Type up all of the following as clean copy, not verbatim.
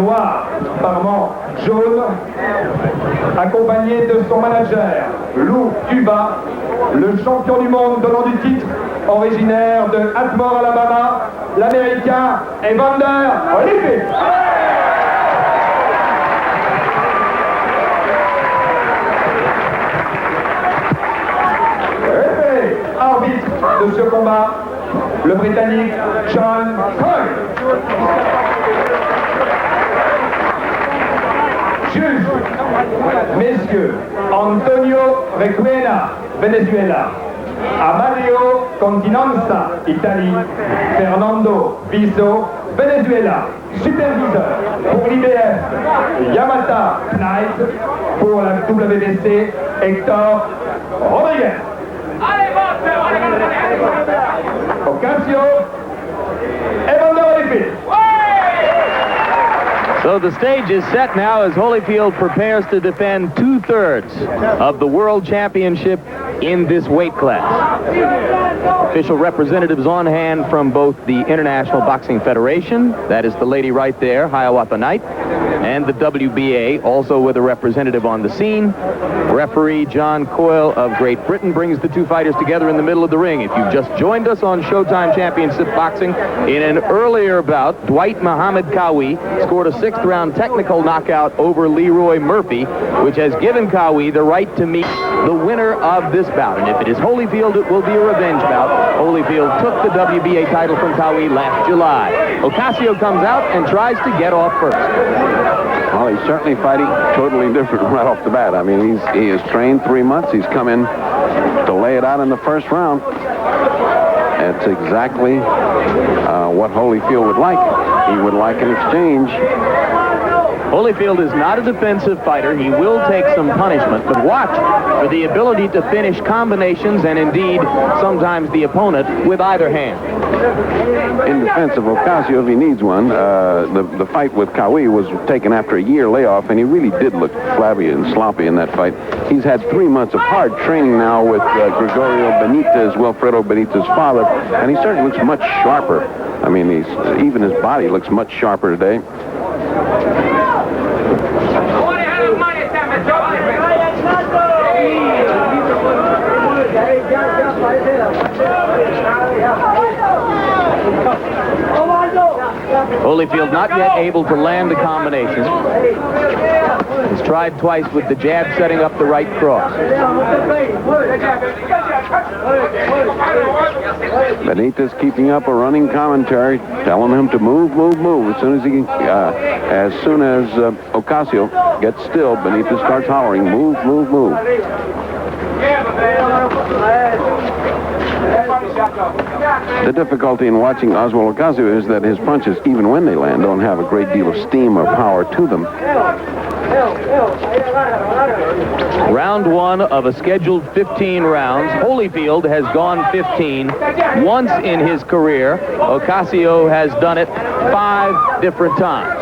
noir, parement jaune, accompagné de son manager, Lou Cuba, le champion du monde donnant du titre, originaire de Atmore, Alabama, l'américain Evander Holyfield. Arbitre de ce combat, le Britannique John Coyle. Juge, messieurs, Antonio Requena, Venezuela. Amadeo Continenza, Italie. Fernando Viso, Venezuela. Superviseur pour l'IBF, Yamata Knight. Pour la WBC, Hector Rodriguez. Ocasio, Evander Holyfield. So the stage is set now as Holyfield prepares to defend 2/3 of the World Championship in this weight class. Official representatives on hand from both the International Boxing Federation, that is the lady right there, Hiawatha Knight, and the WBA, also with a representative on the scene. Referee John Coyle of Great Britain brings the two fighters together in the middle of the ring. If you've just joined us on Showtime Championship Boxing, in an earlier bout, Dwight Muhammad Qawi scored a 6th round technical knockout over Leroy Murphy, which has given Qawi the right to meet the winner of this bout. And if it is Holyfield, it will be a revenge bout. Holyfield took the WBA title from Qawi last July. Ocasio comes out and tries to get off first. Well, he's certainly fighting totally different right off the bat. I mean, he has trained 3 months. He's come in to lay it out in the first round. That's exactly what Holyfield would like. He would like an exchange. Holyfield is not a defensive fighter. He will take some punishment, but watch for the ability to finish combinations and indeed sometimes the opponent with either hand. In defense of Ocasio, if he needs one, the fight with Qawi was taken after a year layoff, and he really did look flabby and sloppy in that fight. He's had 3 months of hard training now with Gregorio Benitez, Wilfredo Benitez's father, and he certainly looks much sharper. I mean, even his body looks much sharper today. Holyfield not yet able to land the combination. He's tried twice with the jab, setting up the right cross. Benitez keeping up a running commentary, telling him to move, move, move. As soon as Ocasio gets still, Benitez starts hollering, move, move, move. The difficulty in watching Oswald Ocasio is that his punches, even when they land, don't have a great deal of steam or power to them. Round 1 of a scheduled 15 rounds. Holyfield has gone 15 once in his career. Ocasio has done it 5 different times.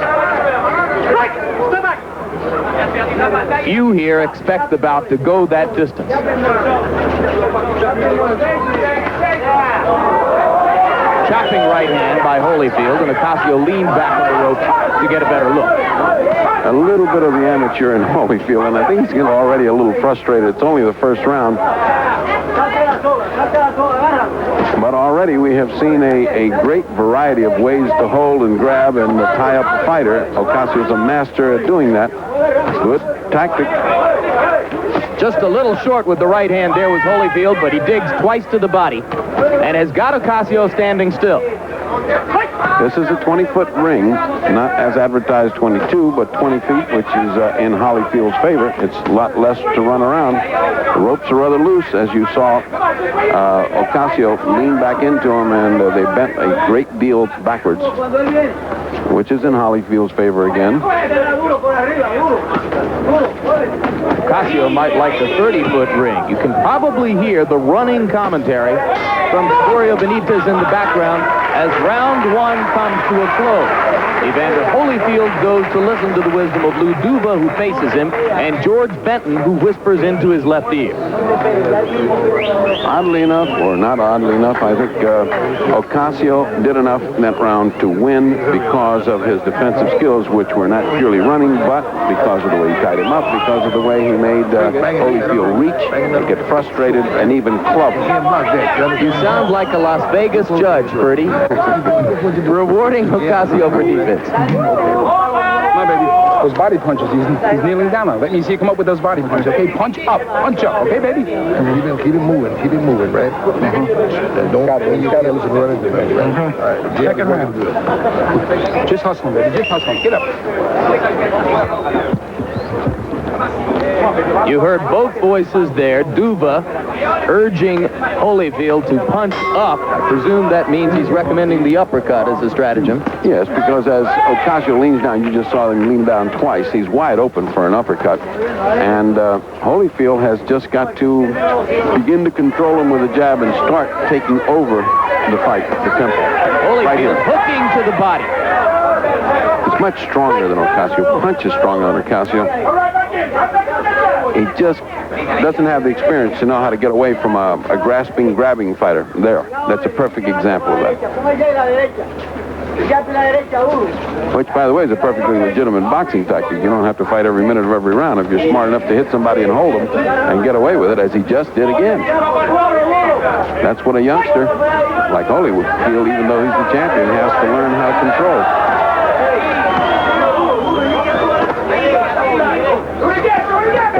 Few here expect the bout to go that distance. Chopping right hand by Holyfield, and Ocasio leaned back on the rope to get a better look. A little bit of the amateur in Holyfield, and I think he's getting already a little frustrated. It's only the first round. But already we have seen a great variety of ways to hold and grab and tie up a fighter. Ocasio's a master at doing that. Good tactic. Just a little short with the right hand there was Holyfield, but he digs twice to the body and has got Ocasio standing still. This is a 20-foot ring, not as advertised 22, but 20 feet, which is in Holyfield's favor. It's a lot less to run around. The ropes are rather loose, as you saw. Ocasio leaned back into him, and they bent a great deal backwards, which is in Holyfield's favor again. Ocasio might like the 30-foot ring. You can probably hear the running commentary from Gregorio Benitez in the background as round 1 comes to a close. Evander Holyfield goes to listen to the wisdom of Lou Duva, who faces him, and George Benton, who whispers into his left ear. Oddly enough, or not oddly enough, I think Ocasio did enough in that round to win because of his defensive skills, which were not purely running, but because of the way he tied him up, because of the way he made Holyfield reach, get frustrated, and even club. You sound like a Las Vegas judge, Bertie. Rewarding Ocasio for defense. My baby. Those body punches. He's kneeling down now. Let me see you come up with those body punches. Okay, punch up. Okay, baby. Keep it moving, right? Don't listen to running the baby, right? All right. Second round. Just hustling, baby. Just hustling. Get up. You heard both voices there. Duva urging Holyfield to punch up. I presume that means he's recommending the uppercut as a stratagem. Yes, because as Ocasio leans down, you just saw him lean down twice. He's wide open for an uppercut. And Holyfield has just got to begin to control him with a jab and start taking over the fight, the tempo. Holyfield hooking to the body. He's much stronger than Ocasio. Punch is stronger than Ocasio. He just doesn't have the experience to know how to get away from a grasping, grabbing fighter. There. That's a perfect example of that. Which, by the way, is a perfectly legitimate boxing tactic. You don't have to fight every minute of every round if you're smart enough to hit somebody and hold them and get away with it, as he just did again. That's what a youngster like Holy would feel, even though he's the champion. He has to learn how to control.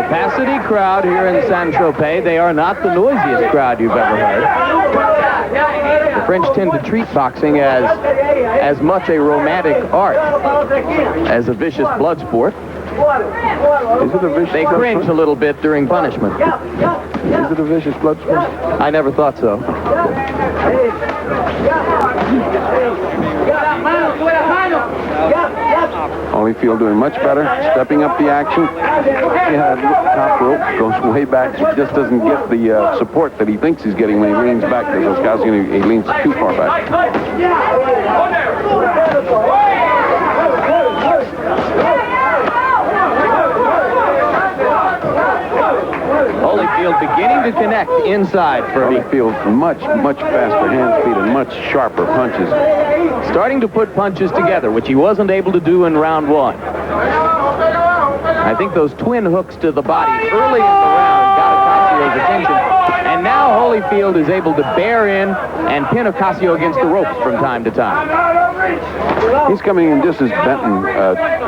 Capacity crowd here in Saint-Tropez. They are not the noisiest crowd you've ever heard. The French tend to treat boxing as much a romantic art as a vicious blood sport. Is it a vicious They cringe a little bit during punishment. Is it a vicious blood sport? I never thought so. Holyfield doing much better, stepping up the action. Top rope goes way back. He just doesn't get the support that he thinks he's getting when he leans back. Because Ocasio, he leans too far back. Holyfield beginning to connect inside for Holyfield, much faster hand speed and much sharper punches. Starting to put punches together, which he wasn't able to do in round one. I think those twin hooks to the body early in the round got Ocasio's attention. And now Holyfield is able to bear in and pin Ocasio against the ropes from time to time. He's coming in just as Benton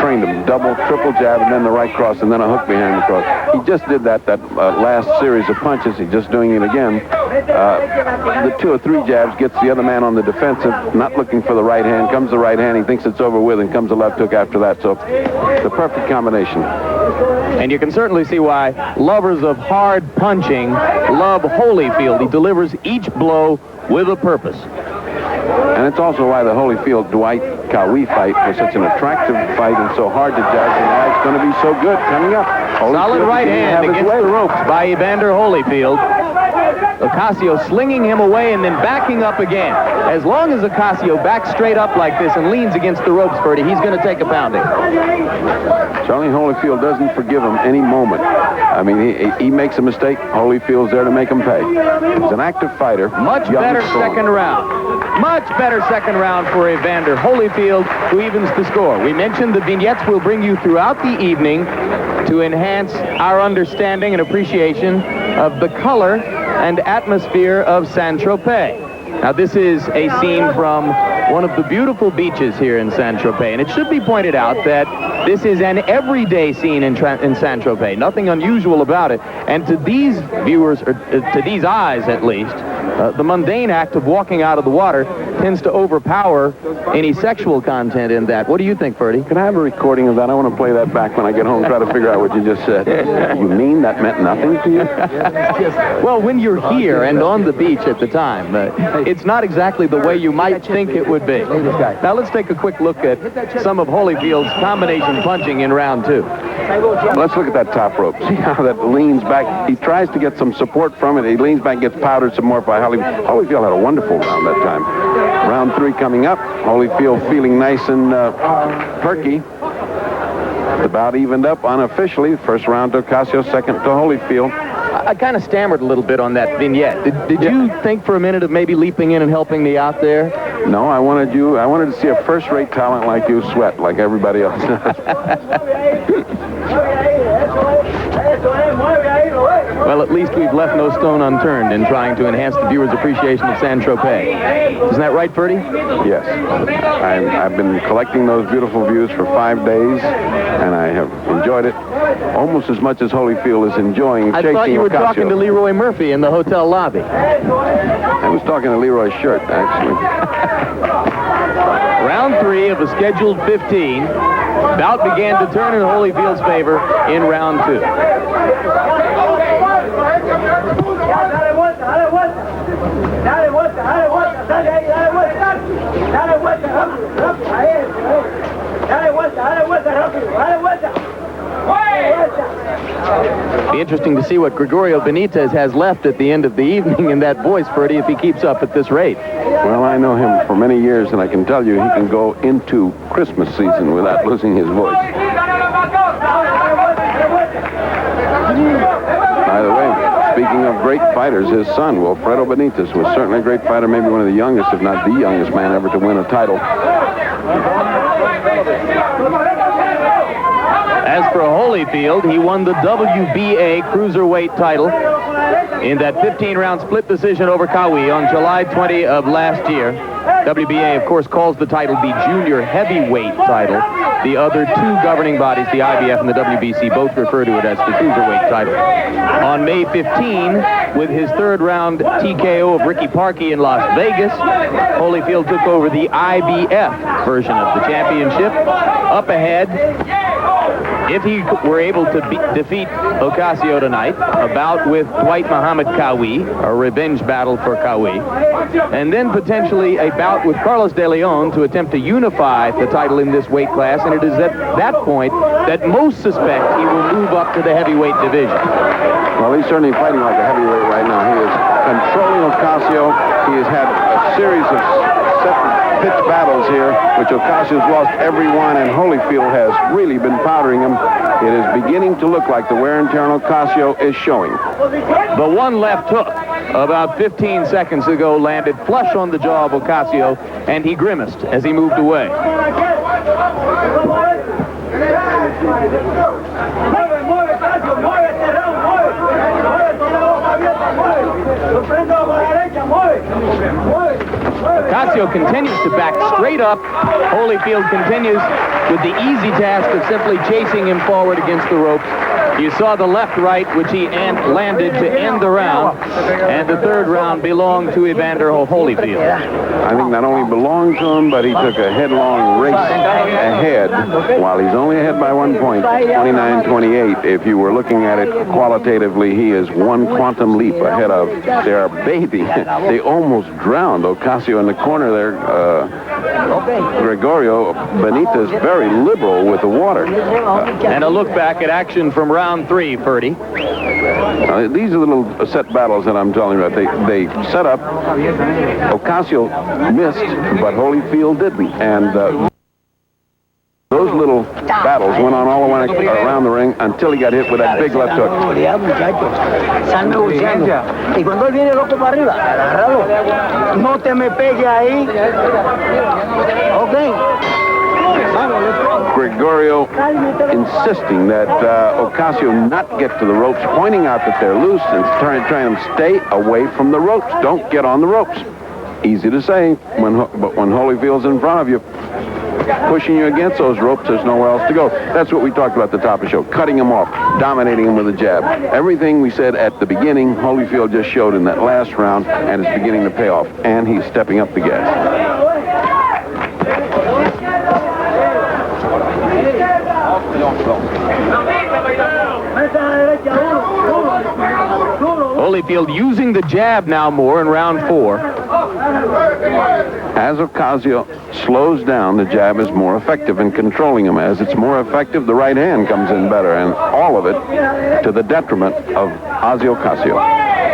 trained him. Double, triple jab, and then the right cross, and then a hook behind the cross. He just did that last series of punches. He's just doing it again. The 2 or 3 jabs gets the other man on the defensive, not looking for the right hand. Comes the right hand, he thinks it's over with, and comes the left hook after that. So the perfect combination. And you can certainly see why lovers of hard punching love Holyfield. He delivers each blow with a purpose. And it's also why the Holyfield-Dwight Cowie fight was such an attractive fight and so hard to judge, and why it's going to be so good coming up. Solid right hand against the ropes by Evander Holyfield. Ocasio slinging him away and then backing up again. As long as Ocasio backs straight up like this and leans against the ropes, Bertie, he's going to take a pounding. Charlie Holyfield doesn't forgive him any moment. I mean, he makes a mistake, Holyfield's there to make him pay. He's an active fighter. Much better second round. Much better second round for Evander Holyfield, who evens the score. We mentioned the vignettes we'll bring you throughout the evening to enhance our understanding and appreciation of the color and atmosphere of Saint-Tropez. Now, this is a scene from one of the beautiful beaches here in Saint-Tropez, and it should be pointed out that this is an everyday scene in Saint-Tropez, nothing unusual about it. And to these viewers, or to these eyes at least, the mundane act of walking out of the water tends to overpower any sexual content in that. What do you think, Bertie? Can I have a recording of that? I want to play that back when I get home and try to figure out what you just said. You mean that meant nothing to you? Well, when you're here and on the beach at the time, it's not exactly the way you might think it would be. Now, let's take a quick look at some of Holyfield's combination punching in round 2. Let's look at that top rope. See how that leans back. He tries to get some support from it. He leans back, gets powdered some more by Holyfield. Holyfield had a wonderful round that time. Round 3 coming up. Holyfield feeling nice and perky. The bout evened up unofficially. First round to Ocasio, second to Holyfield. I kind of stammered a little bit on that vignette. Did you think for a minute of maybe leaping in and helping me out there? No, I wanted to see a first-rate talent like you sweat like everybody else does. Well, at least we've left no stone unturned in trying to enhance the viewer's appreciation of Saint-Tropez. Isn't that right, Ferdy? Yes. I've been collecting those beautiful views for 5 days, and I have enjoyed it almost as much as Holyfield is enjoying chasing Ocasio. I thought you were talking to Leroy Murphy in the hotel lobby. I was talking to Leroy's shirt, actually. Round 3 of a scheduled 15. Bout began to turn in Holyfield's favor in round 2. Be interesting to see what Gregorio Benitez has left at the end of the evening in that voice, Ferdy, if he keeps up at this rate. Well, I know him for many years, and I can tell you he can go into Christmas season without losing his voice. By the way, speaking of great fighters, his son, Wilfredo Benitez, was certainly a great fighter, maybe one of the youngest, if not the youngest man ever to win a title. As for Holyfield, he won the WBA cruiserweight title in that 15-round split decision over Kawi on July 20 of last year. WBA, of course, calls the title the junior heavyweight title. The other two governing bodies, the IBF and the WBC, both refer to it as the cruiserweight title. On May 15, with his third-round TKO of Ricky Parkey in Las Vegas, Holyfield took over the IBF version of the championship. Up ahead, if he were able to defeat Ocasio tonight, a bout with Dwight Muhammad Kawi, a revenge battle for Kawi, and then potentially a bout with Carlos De Leon to attempt to unify the title in this weight class, and it is at that point that most suspect he will move up to the heavyweight division. Well, he's certainly fighting like a heavyweight right now. He is controlling Ocasio. He has had a series of pitch battles here, which Ocasio's lost every one, and Holyfield has really been powdering him. It is beginning to look like the wear and tear on Ocasio is showing. The one left hook about 15 seconds ago landed flush on the jaw of Ocasio, and he grimaced as he moved away. Ocasio continues to back straight up. Holyfield continues with the easy task of simply chasing him forward against the ropes. You saw the left-right, which he landed to end the round, and the third round belonged to Evander Holyfield. I think not only belonged to him, but he took a headlong race ahead, while he's only ahead by 1 point, 29-28. If you were looking at it qualitatively, he is one quantum leap ahead of. They are bathing. They almost drowned Ocasio in the corner there. Gregorio Benitez very liberal with the water. And a look back at action from round 3, Ferdy. These are the little set battles that I'm telling you about. They set up. Ocasio missed, but Holyfield didn't. And those little battles went on all around the ring until he got hit with that big left hook. Gregorio insisting that Ocasio not get to the ropes, pointing out that they're loose and trying to stay away from the ropes. Don't get on the ropes. Easy to say, but when Holyfield's in front of you, pushing you against those ropes, there's nowhere else to go. That's what we talked about at the top of the show, cutting him off, dominating him with a jab. Everything we said at the beginning, Holyfield just showed in that last round, and it's beginning to pay off, and he's stepping up the gas. Holyfield using the jab now more in round 4. As Ocasio slows down, the jab is more effective in controlling him. As it's more effective, the right hand comes in better, and all of it to the detriment of Ozzy Ocasio.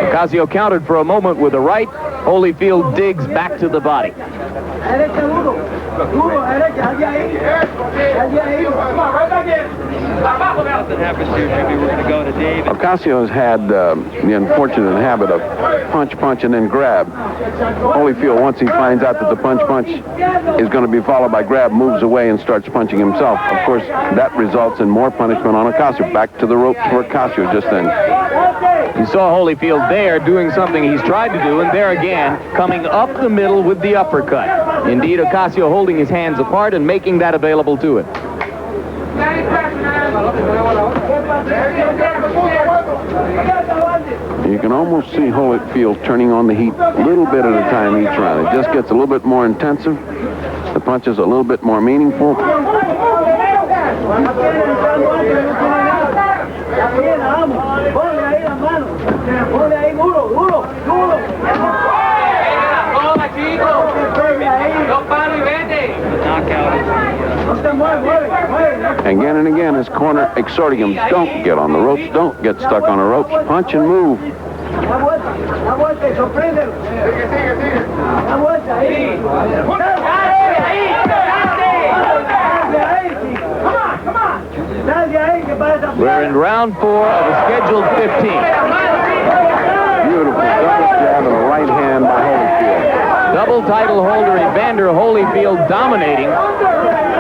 Ocasio countered for a moment with a right. Holyfield digs back to the body. Ocasio has had the unfortunate habit of punch, and then grab. Holyfield, once he finds out that the punch is going to be followed by grab, moves away and starts punching himself. Of course, that results in more punishment on Ocasio. Back to the ropes for Ocasio just then. You saw Holyfield there doing something he's tried to do, and there again, coming up the middle with the uppercut. Indeed, Ocasio holding his hands apart and making that available to him. You can almost see Holyfield turning on the heat a little bit at a time each round. It just gets a little bit more intensive. The punches a little bit more meaningful. Again and again, his corner exhorting him, don't get on the ropes, don't get stuck on the ropes, punch and move. We're in round 4 of a scheduled 15. Beautiful double jab and a right hand by Holyfield. Double title holder Evander Holyfield dominating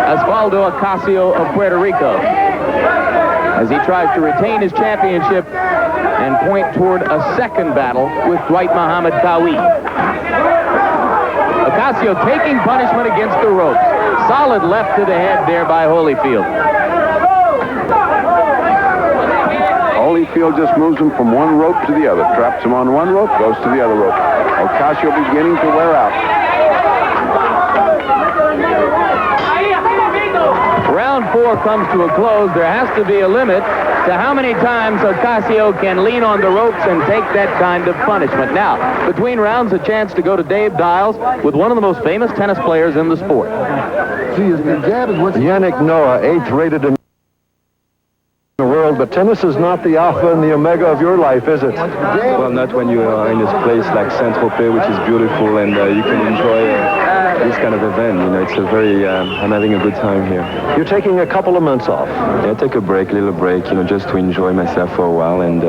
Osvaldo Ocasio of Puerto Rico as he tries to retain his championship and point toward a second battle with Dwight Muhammad Qawi. Ocasio taking punishment against the ropes. Solid left to the head there by Holyfield. Holyfield just moves him from one rope to the other. Traps him on one rope, goes to the other rope. Ocasio beginning to wear out. Round 4 comes to a close. There has to be a limit to how many times Ocasio can lean on the ropes and take that kind of punishment. Now, between rounds, a chance to go to Dave Dials with one of the most famous tennis players in the sport. Yannick Noah, 8th rated in the world, but tennis is not the alpha and the omega of your life, is it? Well, not when you are in this place like Saint-Tropez, which is beautiful, and you can enjoy this kind of event. You know, it's a very, I'm having a good time here. You're taking a couple of months off. Yeah, take a break, little break, you know, just to enjoy myself for a while, and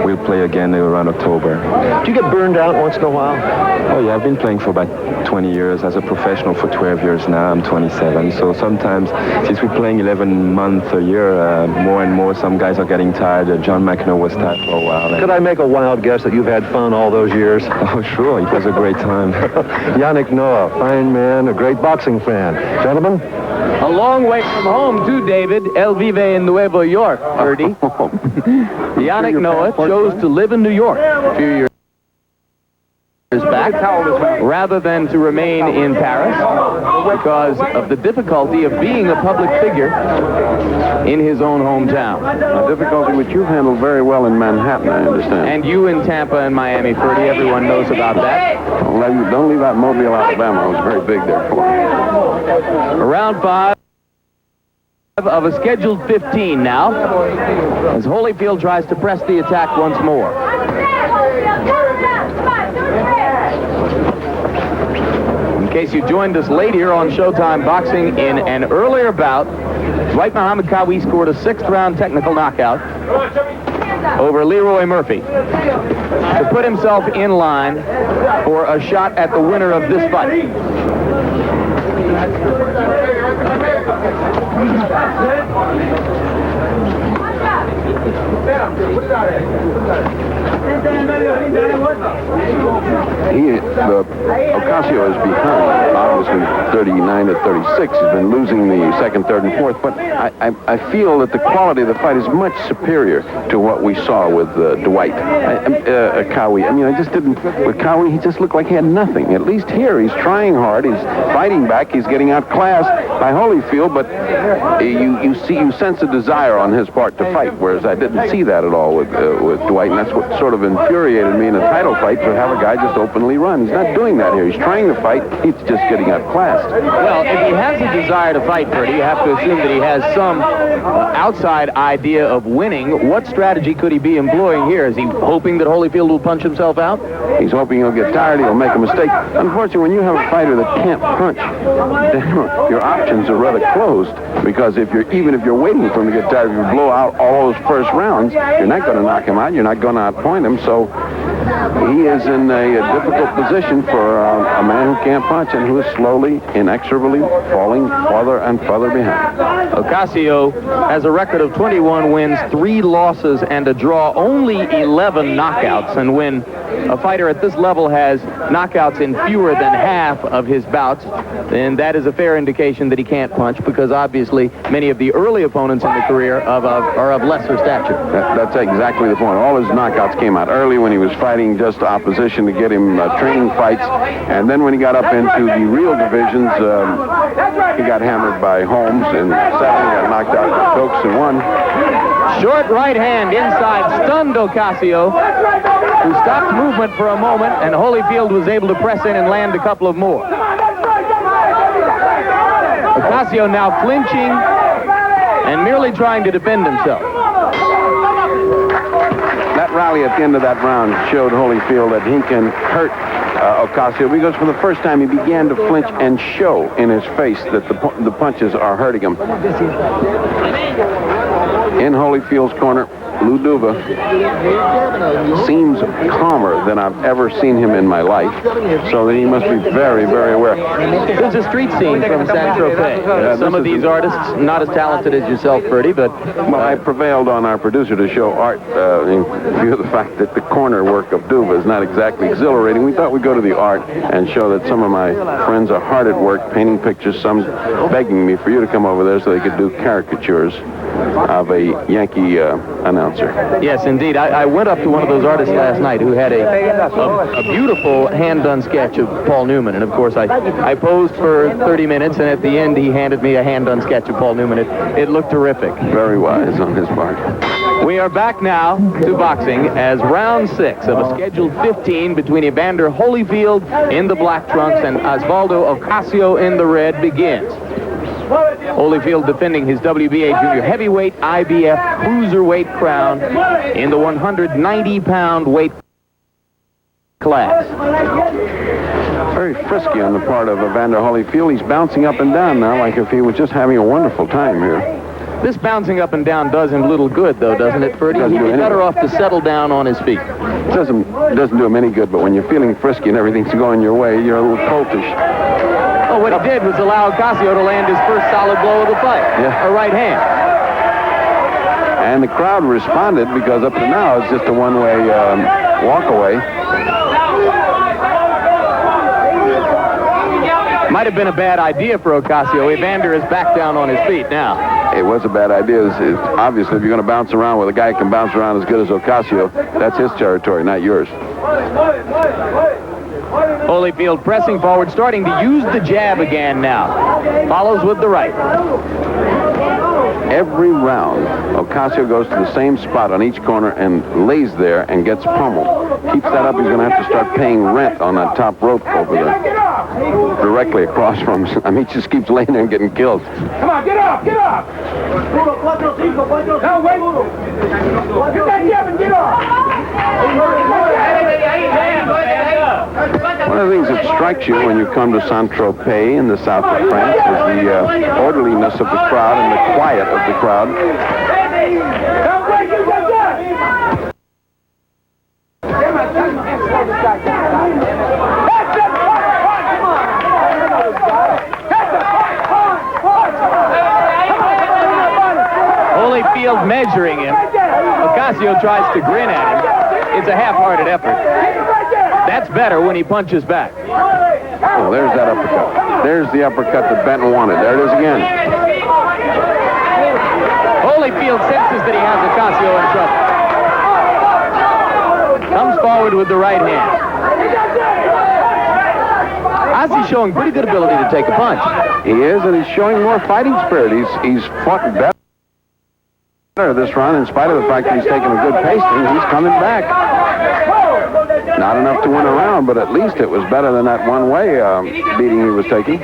we'll play again around October. Do you get burned out once in a while? Oh yeah, I've been playing for about 20 years as a professional for 12 years now. I'm 27, so sometimes, since we're playing 11 months a year, more and more, some guys are getting tired. John McEnroe was tired for a while. Could I make a wild guess that you've had fun all those years? Oh, sure. It was a great time. Yannick Noah, fine man, a great boxing fan. Gentlemen? A long way from home, too, David. Él vive en Nueva York, Ernie. Yannick Noah chose to live in New York a few years back rather than to remain in Paris because of the difficulty of being a public figure in his own hometown. A difficulty which you've handled very well in Manhattan, I understand. And you in Tampa and Miami, Ferdy, everyone knows about that. Don't leave out Mobile, Alabama. It was very big there for me. Round 5 of a scheduled 15 now as Holyfield tries to press the attack once more. In case you joined us late here on Showtime Boxing, in an earlier bout, Dwight Muhammad Qawi scored a 6th round technical knockout over Leroy Murphy to put himself in line for a shot at the winner of this fight. Ocasio is behind, obviously 39 to 36. He's been losing the 2nd, 3rd, and 4th, but I feel that the quality of the fight is much superior to what we saw with Dwight Qawi. I mean, I just didn't, with Qawi, he just looked like he had nothing. At least here, he's trying hard, he's fighting back, he's getting outclassed, by Holyfield, but you sense a desire on his part to fight, whereas I didn't see that at all with Dwight, and that's what sort of infuriated me in a title fight, to have a guy just openly run. He's not doing that here. He's trying to fight. He's just getting outclassed. Well, if he has a desire to fight, Bertie, you have to assume that he has some outside idea of winning. What strategy could he be employing here? Is he hoping that Holyfield will punch himself out? He's hoping he'll get tired, he'll make a mistake. Unfortunately, when you have a fighter that can't punch, your options are rather closed, because even if you're waiting for him to get tired, if you blow out all those first rounds, you're not going to knock him out, you're not going to outpoint him, so he is in a difficult position for a man who can't punch and who is slowly, inexorably falling farther and farther behind. Ocasio has a record of 21 wins, 3 losses, and a draw, only 11 knockouts. And when a fighter at this level has knockouts in fewer than half of his bouts, then that is a fair indication that he can't punch, because obviously many of the early opponents in the career are of lesser stature. That's exactly the point. All his knockouts came out early when he was fighting just opposition to get him training fights, and then when he got up into the real divisions, he got hammered by Holmes in 7, got knocked out with Stokes in 1. Short right hand inside stunned Ocasio, who stopped movement for a moment, and Holyfield was able to press in and land a couple of more. Ocasio now flinching and merely trying to defend himself. That rally at the end of that round showed Holyfield that he can hurt Ocasio, because for the first time he began to flinch and show in his face that the punches are hurting him. In Holyfield's corner, Lou Duva seems calmer than I've ever seen him in my life, so that he must be very, very aware. There's a street scene from Saint-Tropez. Some of these artists, not as talented as yourself, Bertie, but... Well, I prevailed on our producer to show art in view of the fact that the corner work of Duva is not exactly exhilarating. We thought we'd go to the art and show that some of my friends are hard at work painting pictures, some begging me for you to come over there so they could do caricatures of a Yankee announcer. Yes, indeed. I went up to one of those artists last night who had a beautiful hand-done sketch of Paul Newman. And, of course, I posed for 30 minutes, and at the end he handed me a hand-done sketch of Paul Newman. It looked terrific. Very wise on his part. We are back now to boxing as round 6 of a scheduled 15 between Evander Holyfield in the black trunks and Osvaldo Ocasio in the red begins. Holyfield defending his WBA junior heavyweight IBF cruiserweight crown in the 190-pound weight class. Very frisky on the part of Evander Holyfield. He's bouncing up and down now like if he was just having a wonderful time here. This bouncing up and down does him little good, though, doesn't it, Ferdy? He'd be better off to settle down on his feet. It doesn't do him any good, but when you're feeling frisky and everything's going your way, you're a little coltish. Oh, what he did was allow Ocasio to land his first solid blow of the fight, a right hand. And the crowd responded, because up to now it's just a one-way walk away. Might have been a bad idea for Ocasio. Evander is back down on his feet now. It was a bad idea. It's obviously, if you're going to bounce around with a guy who can bounce around as good as Ocasio, that's his territory, not yours. Holyfield pressing forward, starting to use the jab again now. Follows with the right. Every round, Ocasio goes to the same spot on each corner and lays there and gets pummeled. Keeps that up, he's going to have to start paying rent on that top rope over there, directly across from him. I mean, he just keeps laying there and getting killed. Come on, get up, get up! Now, wait! Get that jab and get up! One of the things that strikes you when you come to Saint-Tropez in the south of France is the orderliness of the crowd and the quiet of the crowd. Holyfield measuring him. Ocasio tries to grin at him. It's a half-hearted effort. That's better when he punches back. Oh, there's that uppercut. There's the uppercut that Benn wanted. There it is again. Holyfield senses that he has Ocasio in trouble. Comes forward with the right hand. Ossie's showing pretty good ability to take a punch. He is, and he's showing more fighting spirit. He's fought better this round in spite of the fact that he's taken a good pasting. He's coming back. Not enough to win a round, but at least it was better than that one-way beating he was taking.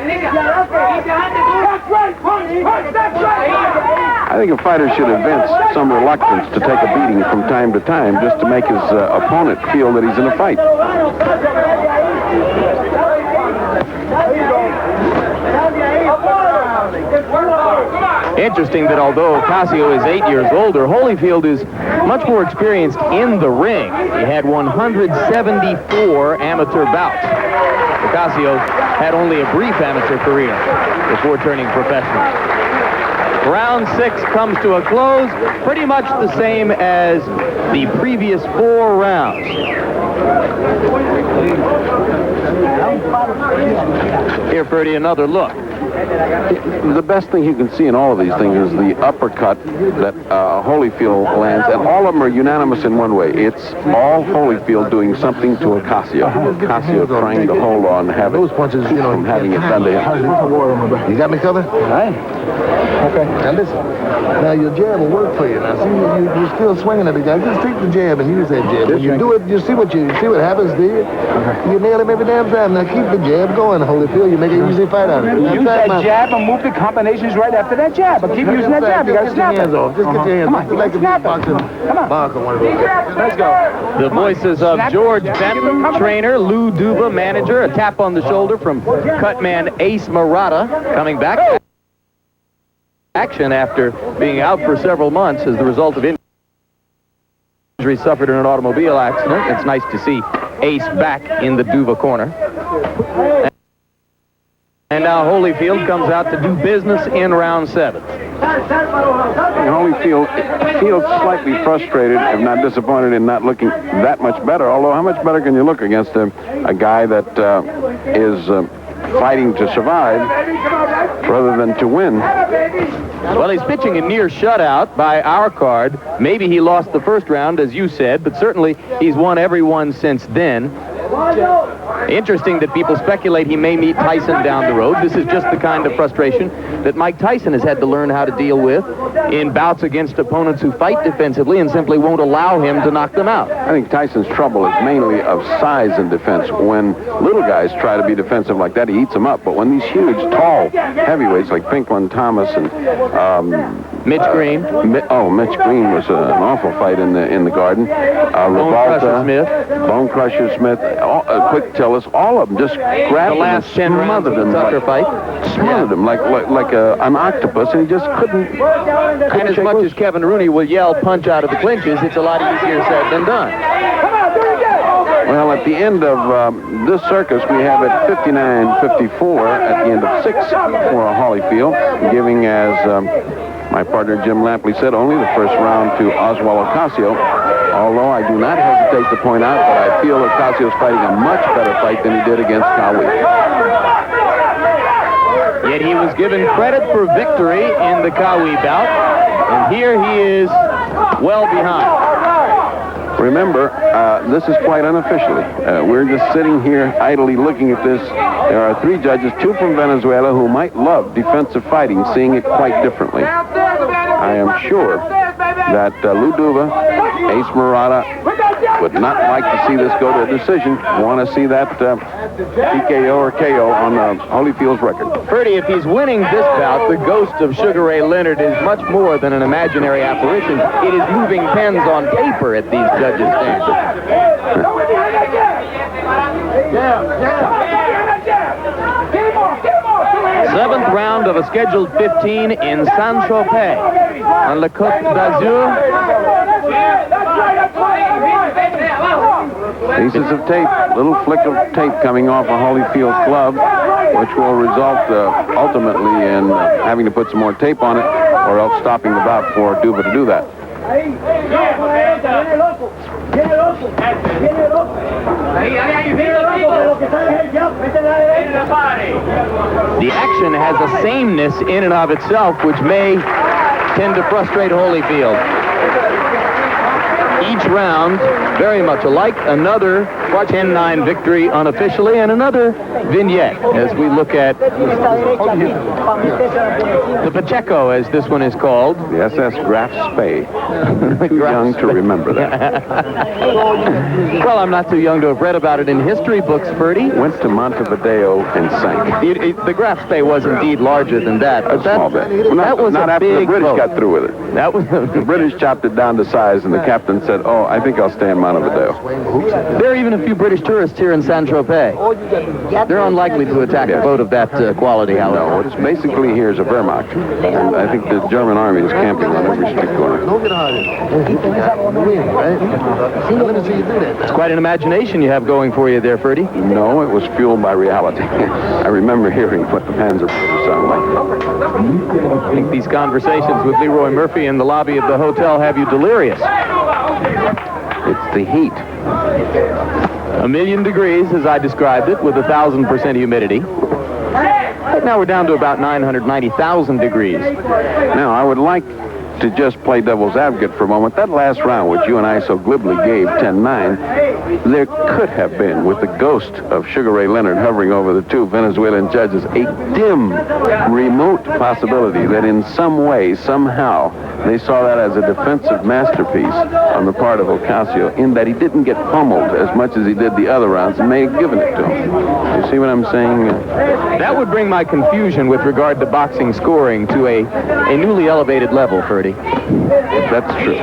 I think a fighter should evince some reluctance to take a beating from time to time just to make his opponent feel that he's in a fight. Interesting that although Ocasio is 8 years older, Holyfield is much more experienced in the ring. He had 174 amateur bouts. Ocasio had only a brief amateur career before turning professional. Round 6 comes to a close, pretty much the same as the previous 4 rounds. Here, Ferdy, another look. The best thing you can see in all of these things is the uppercut that Holyfield lands, and all of them are unanimous in one way. It's all Holyfield doing something to Ocasio. Ocasio trying to hold on, have those punches, you know, from having it done to him. You got me covered? Right. Okay. Now listen. Now your jab will work for you. Now see, you're still swinging at the guy. Just take the jab and use that jab. When you do it, you see what happens, do you? You nail him every damn time. Now keep the jab going, Holyfield. You make an easy fight out of it. Use that jab and move the combinations right after that jab. But keep using that jab. You got to snap it. Just get your hands off. Just like a boxing. Box on one of those. Let's go. The voices of George Benn, trainer, Lou Duva, manager, a tap on the shoulder from cutman Ace Murata, coming back. Action after being out for several months as the result of injury suffered in an automobile accident. It's nice to see Ace back in the Duva corner. And now Holyfield comes out to do business in round 7. Holyfield feels slightly frustrated, if not disappointed, in not looking that much better. Although, how much better can you look against a guy that is fighting to survive rather than to win? Well, he's pitching a near shutout by our card. Maybe he lost the first round, as you said, but certainly he's won every one since then. Interesting that people speculate he may meet Tyson down the road. This is just the kind of frustration that Mike Tyson has had to learn how to deal with in bouts against opponents who fight defensively and simply won't allow him to knock them out. I think Tyson's trouble is mainly of size and defense. When little guys try to be defensive like that, he eats them up. But when these huge, tall heavyweights like Pinklon Thomas and Mitch Green. Mitch Green was an awful fight in the Garden. Bone Crusher Smith, Quick Tillers, all of them just grabbed him and smothered him. Smothered him like an octopus, and he just couldn't. And as much as Kevin Rooney will yell punch out of the clinches, it's a lot easier said than done. Well, at the end of this circus, we have it 59-54 at the end of 6 for Holyfield, giving, as my partner Jim Lampley said, only the first round to Oswald Ocasio. Although I do not hesitate to point out that I feel Ocasio's fighting a much better fight than he did against Cowie. Yet he was given credit for victory in the Cowie bout, and here he is well behind. Remember, this is quite unofficially. We're just sitting here idly looking at this. There are 3 judges, 2 from Venezuela, who might love defensive fighting, seeing it quite differently. I am sure that Lou Duva, Ace Murata would not like to see this go to a decision. Want to see that TKO or KO on Holyfield's record. Ferdy, if he's winning this bout, the ghost of Sugar Ray Leonard is much more than an imaginary apparition. It is moving pens on paper at these judges' stands. 7th round of a scheduled 15 in Saint-Tropez on La Côte d'Azur. Pieces of tape, little flick of tape coming off a Holyfield glove, which will result ultimately in having to put some more tape on it, or else stopping the bout for Duva to do that. The action has a sameness in and of itself, which may tend to frustrate Holyfield. Each round very much alike. Another 10-9 victory unofficially, and another vignette as we look at the Pacheco, as this one is called. The SS Graf Spee. Too young to remember that. Well, I'm not too young to have read about it in history books, Ferdy. Went to Montevideo and sank. The Graf Spee was indeed larger than that. But Small bit. Well, that was not a after big the British boat. got through with it. That was The British chopped it down to size, and the captain said, "Oh, I think I'll stay in Montevideo." There are even a few British tourists here in Saint-Tropez. They're unlikely to attack a boat of that quality, however. No, it's basically here is a Wehrmacht. And I think the German army is camping on every street corner. It's quite an imagination you have going for you there, Ferdy. No, it was fueled by reality. I remember hearing what the Panzer sound like. I think these conversations with Leroy Murphy in the lobby of the hotel have you delirious. It's the heat. 1,000,000 degrees, as I described it, with 1,000% humidity. Right now we're down to about 990,000 degrees. Now, I would like to just play devil's advocate for a moment. That last round, which you and I so glibly gave 10-9, there could have been, with the ghost of Sugar Ray Leonard hovering over the two Venezuelan judges, a dim, remote possibility that in some way, somehow, they saw that as a defensive masterpiece on the part of Ocasio, in that he didn't get pummeled as much as he did the other rounds, and may have given it to him. You see what I'm saying? That would bring my confusion with regard to boxing scoring to a newly elevated level, Ferdy. That's true.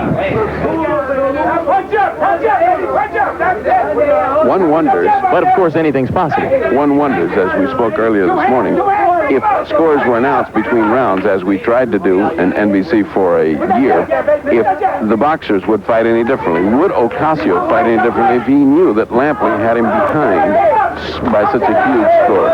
One wonders, but of course anything's possible. One wonders, as we spoke earlier this morning, if scores were announced between rounds, as we tried to do in NBC for a year, if the boxers would fight any differently. Would Ocasio fight any differently if he knew that Lampley had him behind by such a huge score?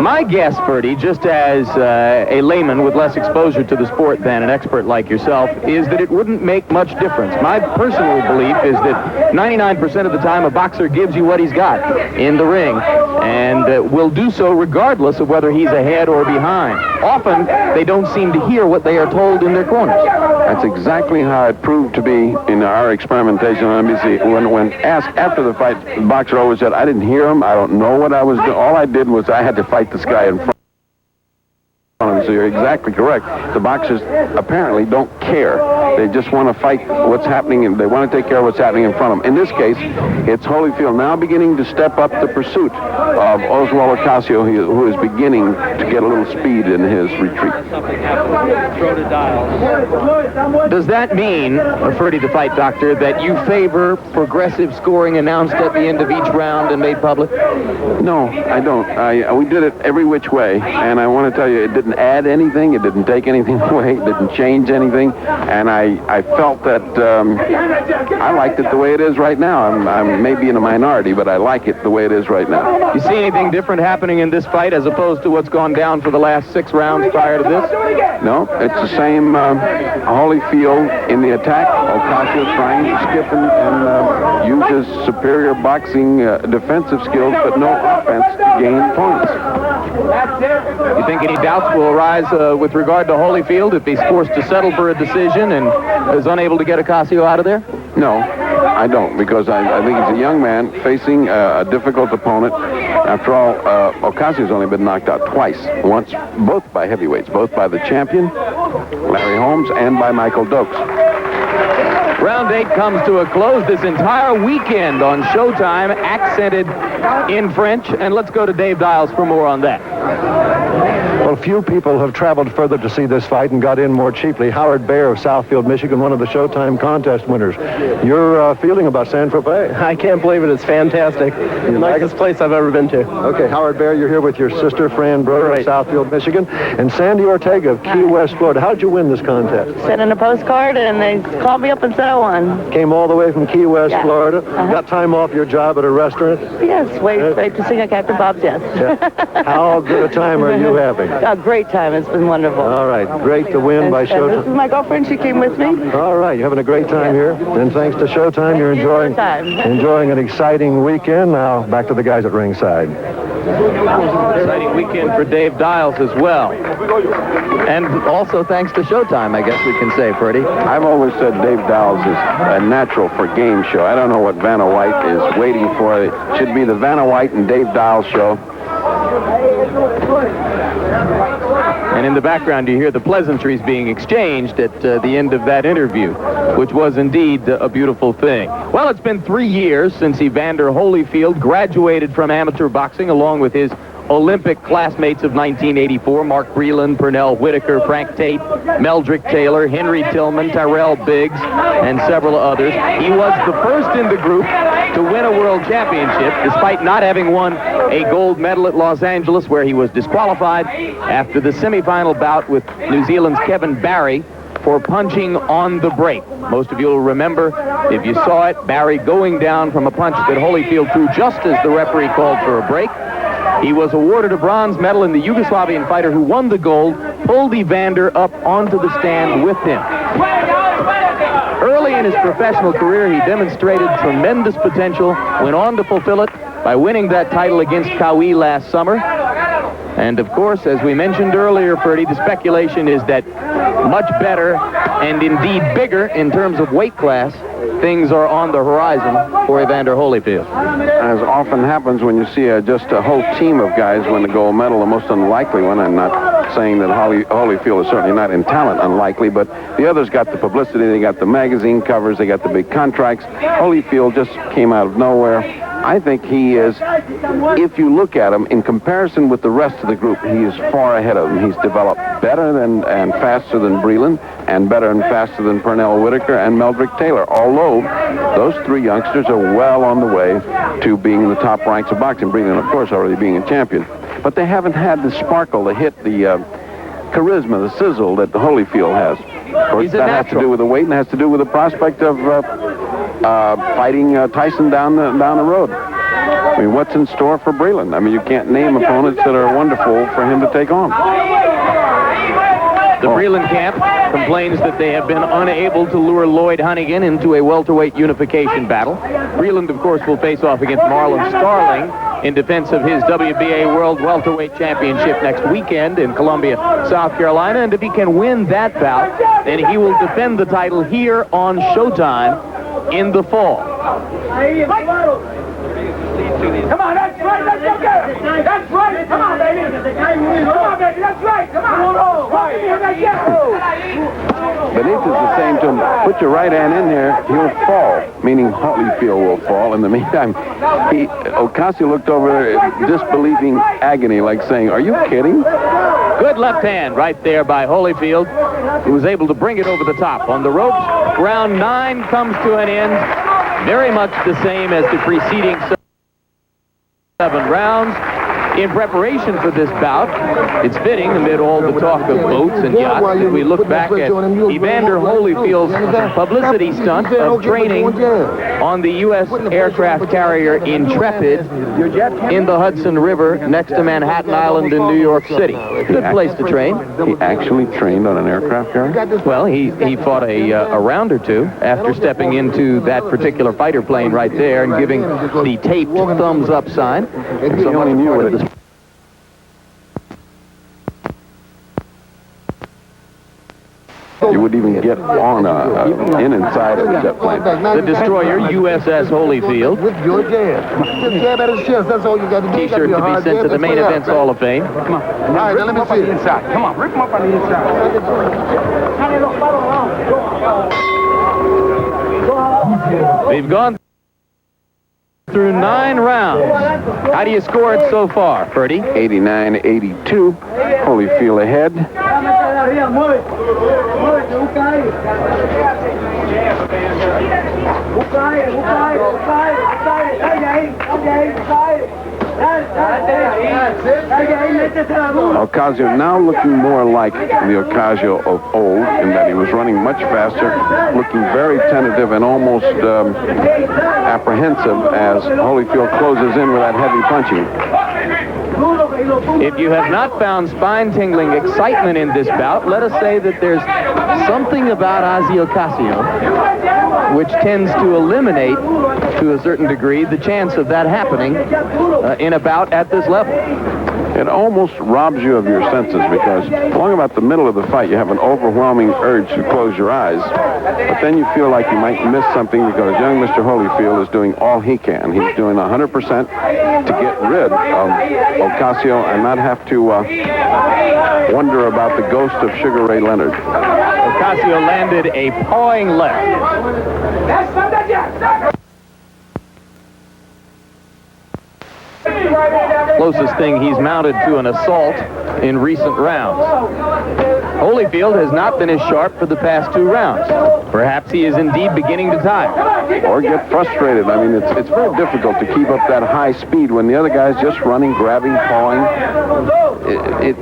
My guess, Ferdy, just as a layman with less exposure to the sport than an expert like yourself, is that it wouldn't make much difference. My personal belief is that 99% of the time a boxer gives you what he's got in the ring, and will do so regardless of whether he's ahead or behind. Often, they don't seem to hear what they are told in their corners. That's exactly how it proved to be in our experimentation on NBC. When asked after the fight, the boxer always said, "I didn't hear him. I don't know what I was doing. All I did was I had to fight this guy in front of him." So you're exactly correct. The boxers apparently don't care. They just want to fight what's happening, and they want to take care of what's happening in front of them. In this case, it's Holyfield now beginning to step up the pursuit of Oswald Ocasio, who is beginning to get a little speed in his retreat. Does that mean, Ferdy the Fight Doctor, that you favor progressive scoring announced at the end of each round and made public? No, I don't. We did it every which way, and I want to tell you, it didn't add anything, it didn't take anything away, it didn't change anything, and I felt that I liked it the way it is right now. I'm maybe in a minority, but I like it the way it is right now. You see anything different happening in this fight as opposed to what's gone down for the last 6 rounds prior to this? No, it's the same Holyfield in the attack. Ocasio trying to skip and use his superior boxing defensive skills, but no offense to gain points. You think any doubts will arise with regard to Holyfield if he's forced to settle for a decision and is unable to get Ocasio out of there? No, I don't, because I think he's a young man facing a difficult opponent. After all, Ocasio's only been knocked out twice. Once, both by heavyweights, both by the champion, Larry Holmes, and by Michael Dokes. Round 8 comes to a close. This entire weekend on Showtime, accented in French. And let's go to Dave Dials for more on that. Well, few people have traveled further to see this fight and got in more cheaply. Howard Baer of Southfield, Michigan, one of the Showtime contest winners. Your feeling about Saint-Tropez? I can't believe it. It's fantastic. The nicest place I've ever been to. Okay, Howard Baer, you're here with your sister, Fran Broder of Southfield, Michigan, and Sandy Ortega of Key West, Florida. How did you win this contest? Sent in a postcard, and they called me up and said I won. Came all the way from Key West, Yeah. Florida. Got time off your job at a restaurant? Yes, wait to sing at Captain Bob's, yes. Yeah. How good a time are you having? A great time. It's been wonderful. All right, great to win by This is Showtime. my girlfriend. She came with me. All right, you're having a great time here. And thanks to Showtime, you're enjoying an exciting weekend. Now, back to the guys at ringside. Exciting weekend for Dave Dials as well. And also thanks to Showtime, I guess we can say, Freddie. I've always said Dave Dials is a natural for game show. I don't know what Vanna White is waiting for. It should be the Vanna White and Dave Dials show. And in the background, you hear the pleasantries being exchanged at the end of that interview, which was indeed a beautiful thing. Well, it's been 3 years since Evander Holyfield graduated from amateur boxing along with his Olympic classmates of 1984, Mark Breland, Pernell Whitaker, Frank Tate, Meldrick Taylor, Henry Tillman, Tyrell Biggs, and several others. He was the first in the group to win a world championship, despite not having won a gold medal at Los Angeles, where he was disqualified after the semifinal bout with New Zealand's Kevin Barry for punching on the break. Most of you will remember, if you saw it, Barry going down from a punch that Holyfield threw just as the referee called for a break. He was awarded a bronze medal, and the Yugoslavian fighter who won the gold pulled Evander up onto the stand with him. Early in his professional career, he demonstrated tremendous potential, went on to fulfill it by winning that title against Cowie last summer. And of course, as we mentioned earlier, Ferdy, the speculation is that much better and indeed bigger in terms of weight class, things are on the horizon for Evander Holyfield. As often happens when you see just a whole team of guys win the gold medal, the most unlikely one, I'm not saying that Holyfield is certainly not in talent unlikely, but the others got the publicity, they got the magazine covers, they got the big contracts. Holyfield just came out of nowhere. I think he is, if you look at him, in comparison with the rest of the group, he is far ahead of them. He's developed better than and faster than Breland, and better and faster than Pernell Whitaker and Meldrick Taylor, although those three youngsters are well on the way to being in the top ranks of boxing. Breland, of course, already being a champion. But they haven't had the sparkle, the hit, the charisma, the sizzle that Holyfield has. Of course, that has to do with the weight and has to do with the prospect of fighting Tyson down the road. I mean, what's in store for Breland? I mean, you can't name opponents that are wonderful for him to take on. The Breland camp complains that they have been unable to lure Lloyd Hunnigan into a welterweight unification battle. Breland, of course, will face off against Marlon Starling in defense of his WBA World Welterweight Championship next weekend in Columbia, South Carolina. And if he can win that bout, then he will defend the title here on Showtime in the fall. Come on, that's right, let's go get him. That's right, come on, baby. Come on, baby, that's right, come on. Benitez is saying to him, put your right hand in there, he'll fall, meaning Holyfield will fall. In the meantime, Ocasio looked over disbelieving agony, like saying, are you kidding? Good left hand right there by Holyfield, who was able to bring it over the top. On the ropes, round 9 comes to an end, very much the same as the preceding 7 rounds. In preparation for this bout, it's fitting amid all the talk of boats and yachts that we look back at Evander Holyfield's publicity stunt of training on the U.S. aircraft carrier Intrepid in the Hudson River next to Manhattan Island in New York City. Good place to train. He actually trained on an aircraft carrier? Well, he fought a round or two after stepping into that particular fighter plane right there and giving the taped thumbs up sign. If somebody knew what it you would even get on inside of the jet plane. The destroyer USS Holyfield. With your jab. Just jab at his chest. That's all you got to do. T-shirt to be sent to the Main Events Hall of Fame. Come on. All right, now let me see the inside. Come on, rip him up on the inside. They've gone through 9 rounds. How do you score it so far, Ferdy? 89-82. Holyfield ahead. Ocasio now looking more like the Ocasio of old in that he was running much faster, looking very tentative and almost apprehensive as Holyfield closes in with that heavy punching. If you have not found spine-tingling excitement in this bout, let us say that there's something about Ossie Ocasio which tends to eliminate, to a certain degree, the chance of that happening in a bout at this level. It almost robs you of your senses because along about the middle of the fight, you have an overwhelming urge to close your eyes. But then you feel like you might miss something because young Mr. Holyfield is doing all he can. He's doing 100% to get rid of Ocasio and not have to wonder about the ghost of Sugar Ray Leonard. Ocasio landed a pawing left. Closest thing he's mounted to an assault in recent rounds. Holyfield has not been as sharp for the past 2 rounds. Perhaps he is indeed beginning to tire. Or get frustrated. I mean, it's very difficult to keep up that high speed when the other guy's just running, grabbing, pawing.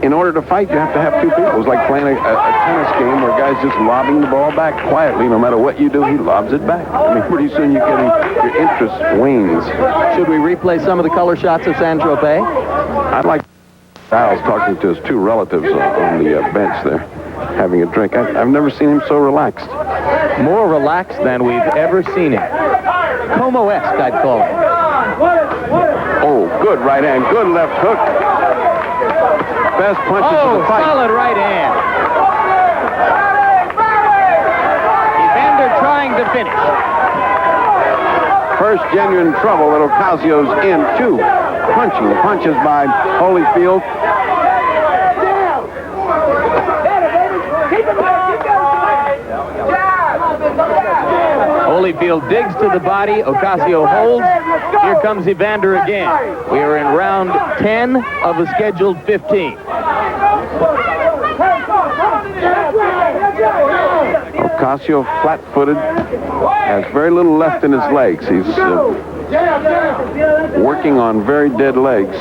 In order to fight, you have to have 2 people. It's like playing a tennis game where guys just lobbing the ball back quietly. No matter what you do, he lobs it back. I mean, pretty soon you're getting your interest wanes. Should we replay some of the color shots of San Tropez? I'd like Giles talking to his 2 relatives on the bench there, having a drink. I've never seen him so relaxed. More relaxed than we've ever seen him. Como-esque, I'd call him. Oh, good right hand, good left hook. Best punches of the fight. Solid right hand. Evander trying to finish. First genuine trouble that Ocasio's in, 2 punches by Holyfield. Holyfield digs to the body. Ocasio holds. Here comes Evander again. We are in round 10 of a scheduled 15. Ocasio flat-footed, has very little left in his legs. He's working on very dead legs.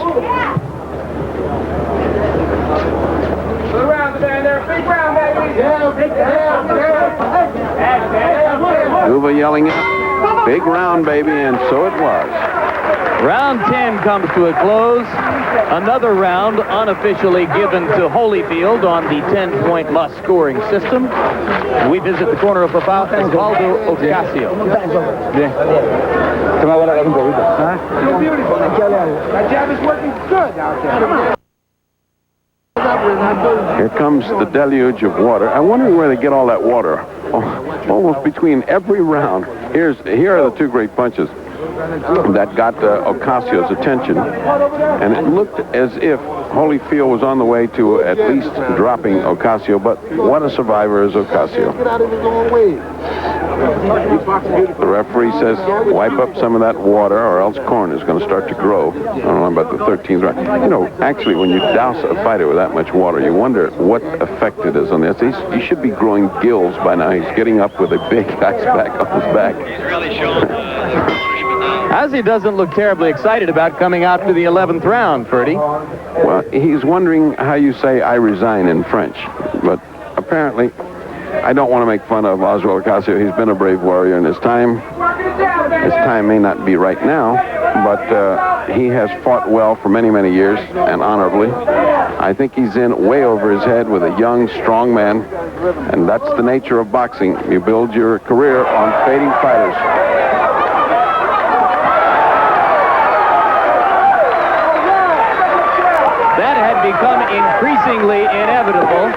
Uva yelling out, big round, baby, and so it was. Round 10 comes to a close. Another round unofficially given to Holyfield on the 10-point must scoring system. We visit the corner of Osvaldo Ocasio. That jab is working good out there. Come on. Here comes the deluge of water. I'm wondering where they get all that water. Almost between every round. Here are the 2 great punches that got Ocasio's attention. And it looked as if Holyfield was on the way to at least dropping Ocasio, but what a survivor is Ocasio. The referee says, wipe up some of that water or else corn is going to start to grow. I don't know about the 13th round. You know, actually, when you douse a fighter with that much water, you wonder what effect it is on this. He should be growing gills by now. He's getting up with a big ice pack on his back. Ossie doesn't look terribly excited about coming out to the 11th round, Ferdy. Well, he's wondering how you say I resign in French. But apparently, I don't want to make fun of Oswald Ocasio. He's been a brave warrior in his time. His time may not be right now, but he has fought well for many, many years and honorably. I think he's in way over his head with a young, strong man, and that's the nature of boxing. You build your career on fading fighters. Become increasingly inevitable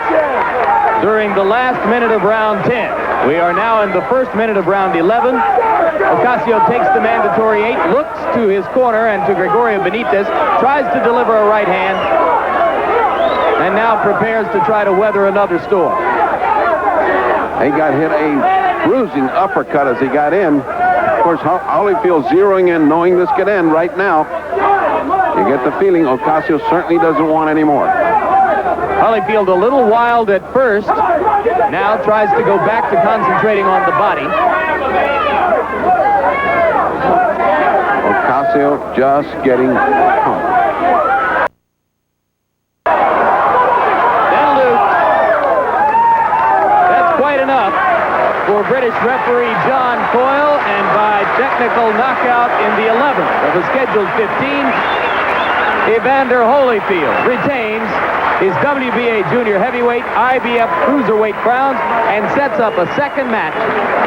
during the last minute of round 10. We are now in the first minute of round 11. Ocasio takes the mandatory 8, looks to his corner and to Gregorio Benitez, tries to deliver a right hand, and now prepares to try to weather another storm. He got hit a bruising uppercut as he got in. Of course, Holyfield zeroing in, knowing this could end right now. You get the feeling Ocasio certainly doesn't want any more. Holyfield a little wild at first, now tries to go back to concentrating on the body. Ocasio just getting pumped. That's quite enough for British referee John Coyle, and by technical knockout in the 11th of a scheduled 15, Evander Holyfield retains his WBA junior heavyweight, IBF cruiserweight crowns, and sets up a second match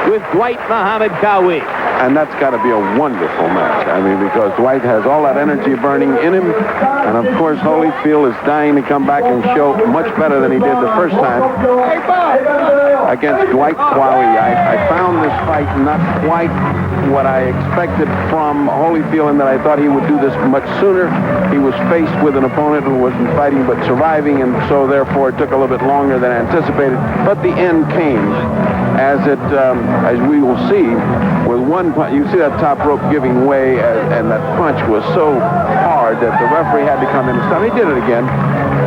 with Dwight Muhammad Qawi. And that's got to be a wonderful match. I mean, because Dwight has all that energy burning in him. And, of course, Holyfield is dying to come back and show much better than he did the first time against Dwight Qawi. I found this fight not quite what I expected from Holyfield, in that I thought he would do this much sooner. He was faced with an opponent who wasn't fighting but surviving, and so, therefore, it took a little bit longer than anticipated. But the end came, as we will see, with one punch. You see that top rope giving way, and that punch was so hard that the referee had to come in and stop. He did it again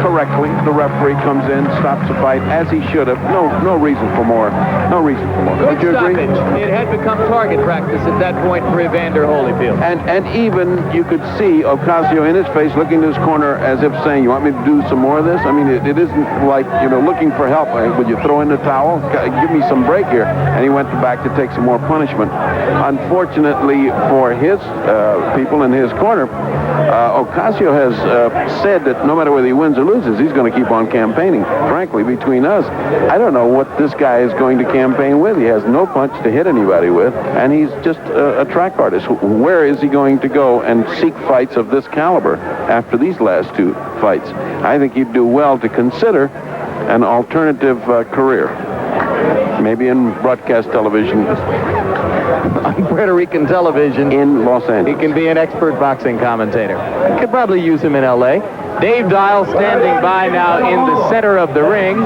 correctly. The referee comes in, stops the fight, as he should have. No reason for more. No reason for more. Good stoppage. It had become target practice at that point for Evander Holyfield. And even you could see Ocasio in his face looking to his corner as if saying, you want me to do some more of this? I mean, it isn't like, looking for help. Would you throw in the towel? Give me some break here. And he went back to take some more punishment. Unfortunately for his people in his corner, Ocasio has said that no matter whether he wins or loses, he's going to keep on campaigning. Frankly, between us, I don't know what this guy is going to campaign with. He has no punch to hit anybody with, and he's just a track artist. Where is he going to go and seek fights of this caliber after these last two fights? I think he'd do well to consider an alternative career. Maybe in broadcast television. On Puerto Rican television. In Los Angeles. He can be an expert boxing commentator. Could probably use him in L.A. Dave Dial standing by now in the center of the ring.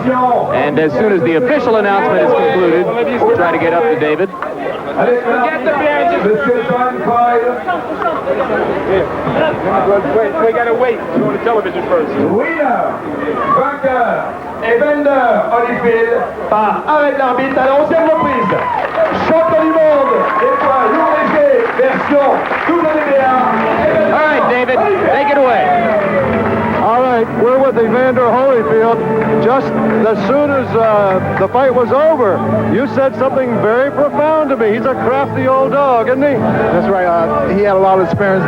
And as soon as the official announcement is concluded, we'll try to get up to David. Get the bench. We gotta wait. Go on the television first. Winner, vainqueur, Evander Holyfield par arrêt de l'arbitre à la 11e reprise. Champion du monde des poids lourds légers, version WBA. All right, David, take it away. All right, we're with Evander Holyfield. Just as soon as the fight was over, you said something very profound to me. He's a crafty old dog, isn't he? That's right. He had a lot of experience.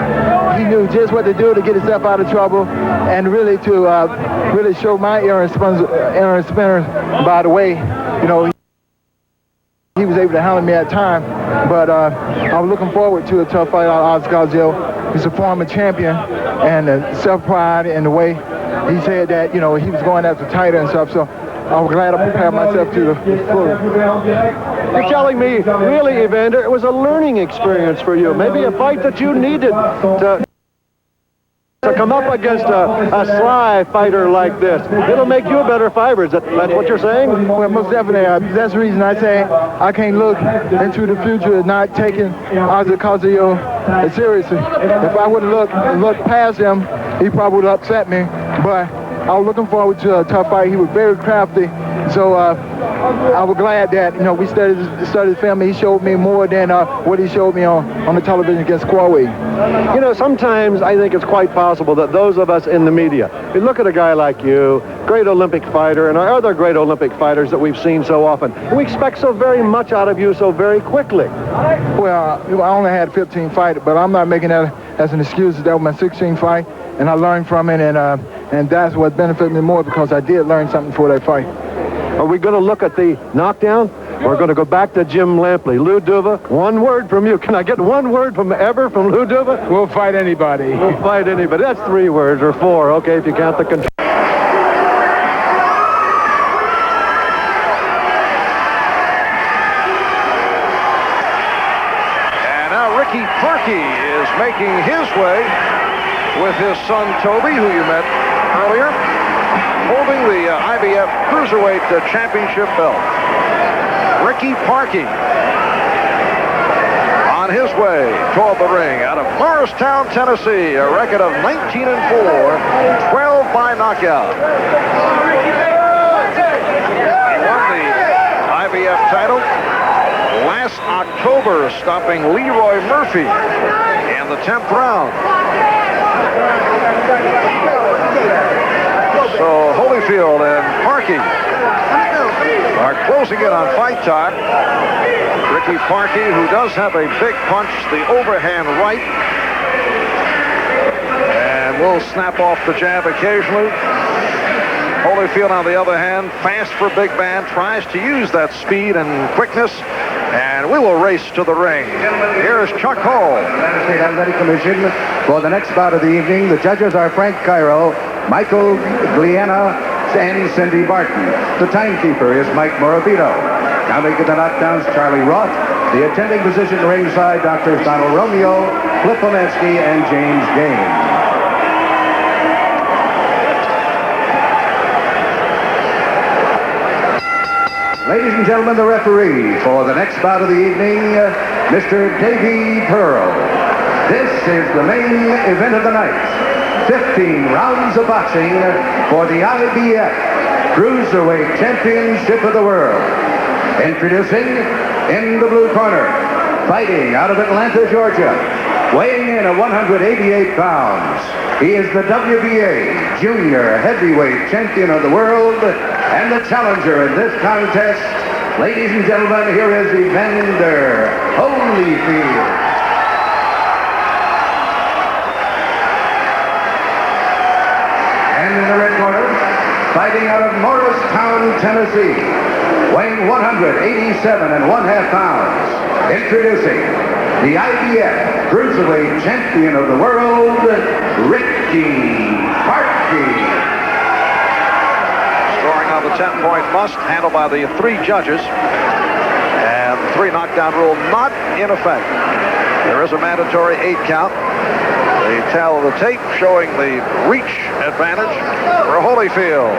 He knew just what to do to get himself out of trouble, and really to really show my experience. By the way, he was able to handle me at time. But I was looking forward to a tough fight on Ocasio. He's a former champion, and self-pride in the way he said that, he was going after title and stuff. So I was glad I prepared myself to the full. You're telling me, really, Evander, it was a learning experience for you. Maybe a fight that you needed to come up against a sly fighter like this. It'll make you a better fighter. Is that what you're saying? Well, most definitely. That's the reason I say I can't look into the future not taking Ocasio seriously. If I would have looked past him, he probably would have upset me. But I was looking forward to a tough fight. He was very crafty. So I was glad that, we studied the film. He showed me more than what he showed me on the television against Qawi. Sometimes I think it's quite possible that those of us in the media, we look at a guy like you, great Olympic fighter, and our other great Olympic fighters that we've seen so often, and we expect so very much out of you so very quickly. Well, I only had 15 fights, but I'm not making that as an excuse. That was my 16th fight, and I learned from it, and that's what benefited me more, because I did learn something for that fight. Are we going to look at the knockdown? We're going to go back to Jim Lampley. Lou Duva, one word from you. Can I get one word from Lou Duva? We'll fight anybody. We'll fight anybody. That's 3 words, or 4. Okay, if you count the control. And now Ricky Parkey is making his way with his son Toby, who you met earlier, holding the IBF Cruiserweight Championship belt. Ricky Parkey on his way toward the ring out of Morristown, Tennessee, a record of 19-4, 12 by knockout. He won the IBF title last October, stopping Leroy Murphy in the 10th round. So Holyfield and Parkey are closing in on fight time. Ricky Parkey, who does have a big punch, the overhand right, and will snap off the jab occasionally. Holyfield, on the other hand, fast for big man, tries to use that speed and quickness, and we will race to the ring. Here is Chuck Hull. United States Athletic Commission for the next bout of the evening. The judges are Frank Cairo, Michael Gliana, and Cindy Barton. The timekeeper is Mike Morabito. Counting the knockdowns, Charlie Roth. The attending physician ringside, Drs. Donald Romeo, Flip Polanski, and James Gaines. Ladies and gentlemen, the referee for the next bout of the evening, Mr. Davey Pearl. This is the main event of the night. 15 rounds of boxing for the IBF Cruiserweight Championship of the World. Introducing, in the blue corner, fighting out of Atlanta, Georgia, weighing in at 188 pounds. He is the WBA Junior Heavyweight Champion of the World and the challenger in this contest. Ladies and gentlemen, here is Evander Holyfield. And in the red corner, fighting out of Morristown, Tennessee, weighing 187.5 pounds. Introducing the IBF Cruiserweight Champion of the World, Ricky Parkey. Scoring on the 10-point must, handled by the 3 judges. And the 3 knockdown rule not in effect. There is a mandatory 8 count. The tale of the tape showing the reach advantage for Holyfield.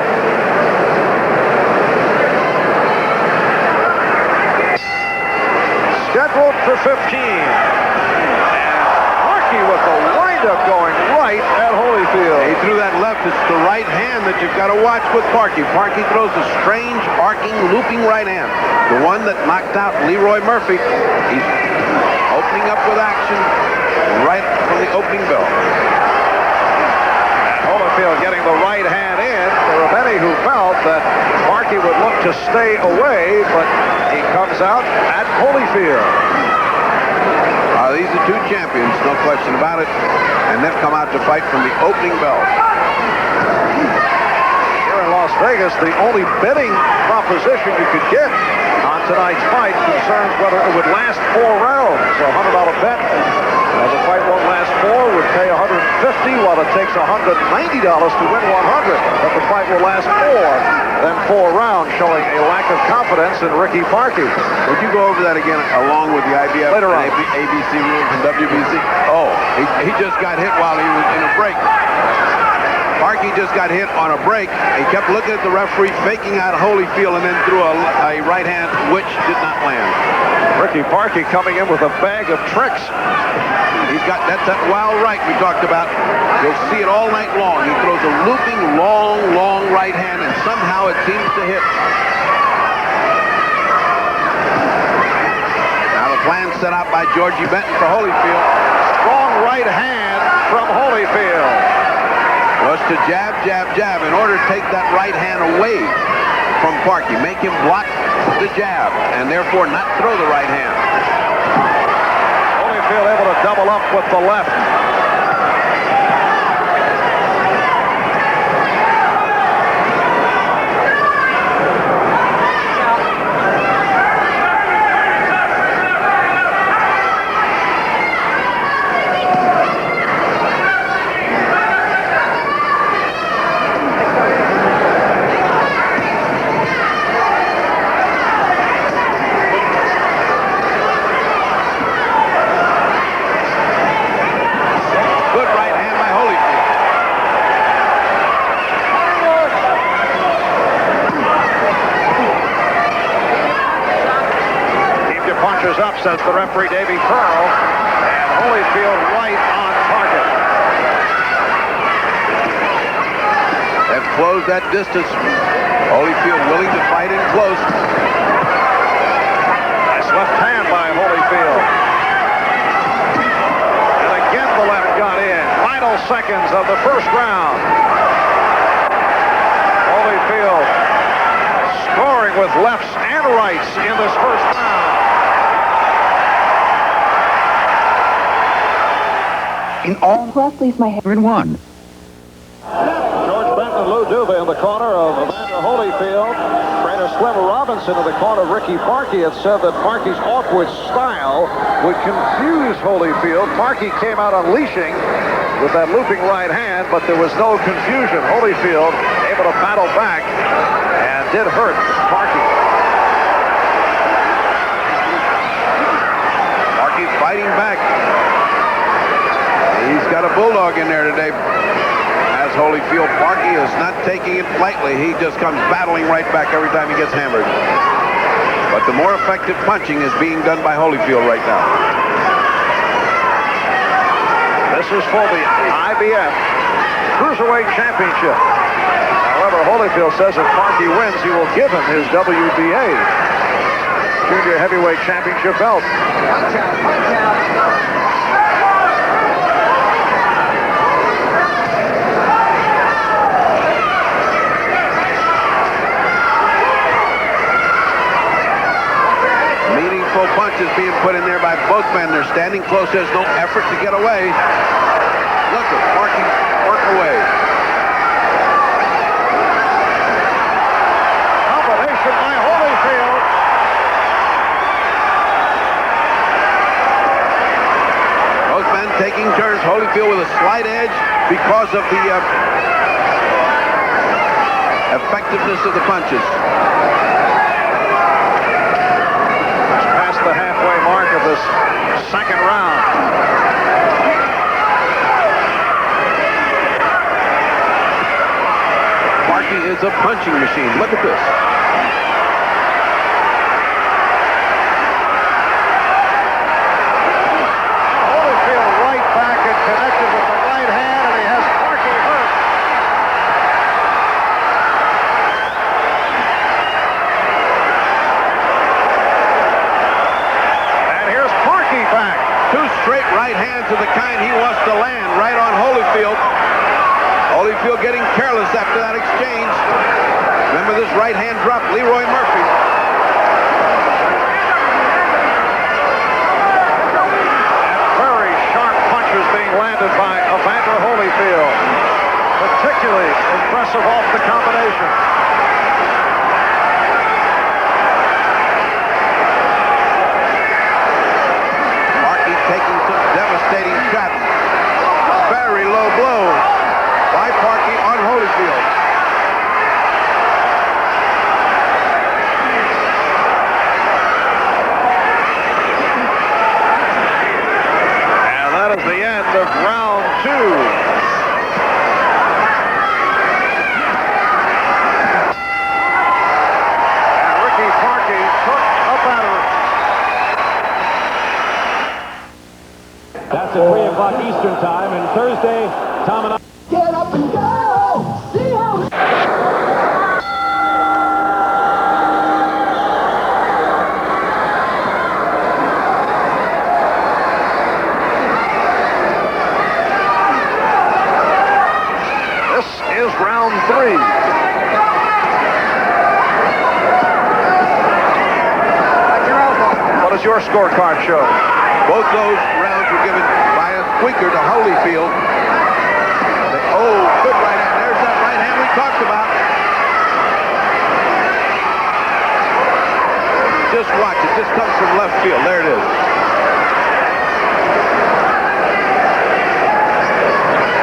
Scheduled for 15. And Parkey with the windup going right at Holyfield. He threw that left. It's the right hand that you've got to watch with Parkey. Parkey throws a strange, arcing, looping right hand. The one that knocked out Leroy Murphy. He's opening up with action right from the opening bell. And Holyfield getting the right hand in. There were many who felt that Parkey would look to stay away, but he comes out at Holyfield. These are 2 champions, no question about it. And they've come out to fight from the opening bell. Here in Las Vegas, the only betting proposition you could get on tonight's fight concerns whether it would last 4 rounds. So a $100 bet. The fight won't last 4, would pay $150, while it takes $190 to win 100. But the fight will last more than 4 rounds, showing a lack of confidence in Ricky Parkey. Would you go over that again along with the IBF Later on. ABC rules and WBC? Oh, he just got hit while he was in a break. Parkey just got hit on a break. He kept looking at the referee, faking out Holyfield, and then threw a right hand, which did not land. Ricky Parkey coming in with a bag of tricks. He's got that wild right we talked about. You'll see it all night long. He throws a looping, long right hand, and somehow it seems to hit. Now the plan set out by Georgie Benton for Holyfield. Strong right hand from Holyfield. Was to jab, in order to take that right hand away from Parkey. Make him block the jab, and therefore not throw the right hand. Holyfield able to double up with the left. Up, says the referee, Davey Pearl, and Holyfield right on target. They've closed that distance. Holyfield willing to fight in close. Nice left hand by Holyfield. And again the left got in. Final seconds of the first round. Holyfield scoring with lefts and rights in this first round. In all, please my head. In 1. George Benton eludes Duva in the corner of Evander Holyfield. Trainer Slim Robinson in the corner of Ricky Parkey had said that Parkey's awkward style would confuse Holyfield. Parkey came out unleashing with that looping right hand, but there was no confusion. Holyfield able to battle back and did hurt Parkey. Parkey's fighting back. He's got a bulldog in there today. As Holyfield, Parkey is not taking it lightly. He just comes battling right back every time he gets hammered. But the more effective punching is being done by Holyfield right now. This is for the IBF Cruiserweight Championship. However, Holyfield says if Parkey wins, he will give him his WBA Junior Heavyweight Championship belt. Punch out, punch out. Punches being put in there by both men. They're standing close. There's no effort to get away. Look at Parkey work away. Combination by Holyfield. Both men taking turns. Holyfield with a slight edge because of the effectiveness of the punches. The halfway mark of this second round. Parkey is a punching machine. Look at this. Holyfield right back and connected with the right hand, and he has Parkey hurt. Back. Two straight right hands of the kind he wants to land right on Holyfield. Holyfield getting careless after that exchange. Remember this right hand drop, Leroy Murphy. Very sharp punches being landed by Evander Holyfield. Particularly impressive off the combination. Taking some devastating shots. Very low blow by Parkey on Holyfield. And that is the end of round two. And Ricky Parkey took a battering. That's at 3 o'clock Eastern time, and Thursday, Tom and I... Get up and go! See how... This is round three. What does your scorecard show? Both those rounds were given by a squeaker to Holyfield. Oh, good right hand. There's that right hand we talked about. Just watch. It just comes from left field. There it is.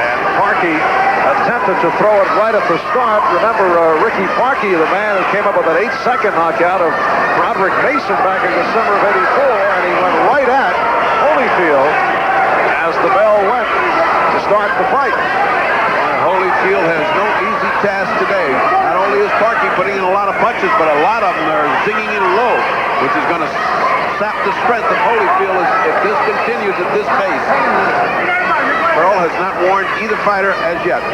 And Parkey attempted to throw it right at the start. Remember, Ricky Parkey, the man who came up with an 8-second knockout of Broderick Mason back in December of '84, and he went right at Holyfield as the bell went to start the fight. Holyfield has no easy task today. Not only is Parkey putting in a lot of punches, but a lot of them are zinging in low, which is going to sap the strength of Holyfield if this continues at this pace. Pearl has not warned either fighter as yet.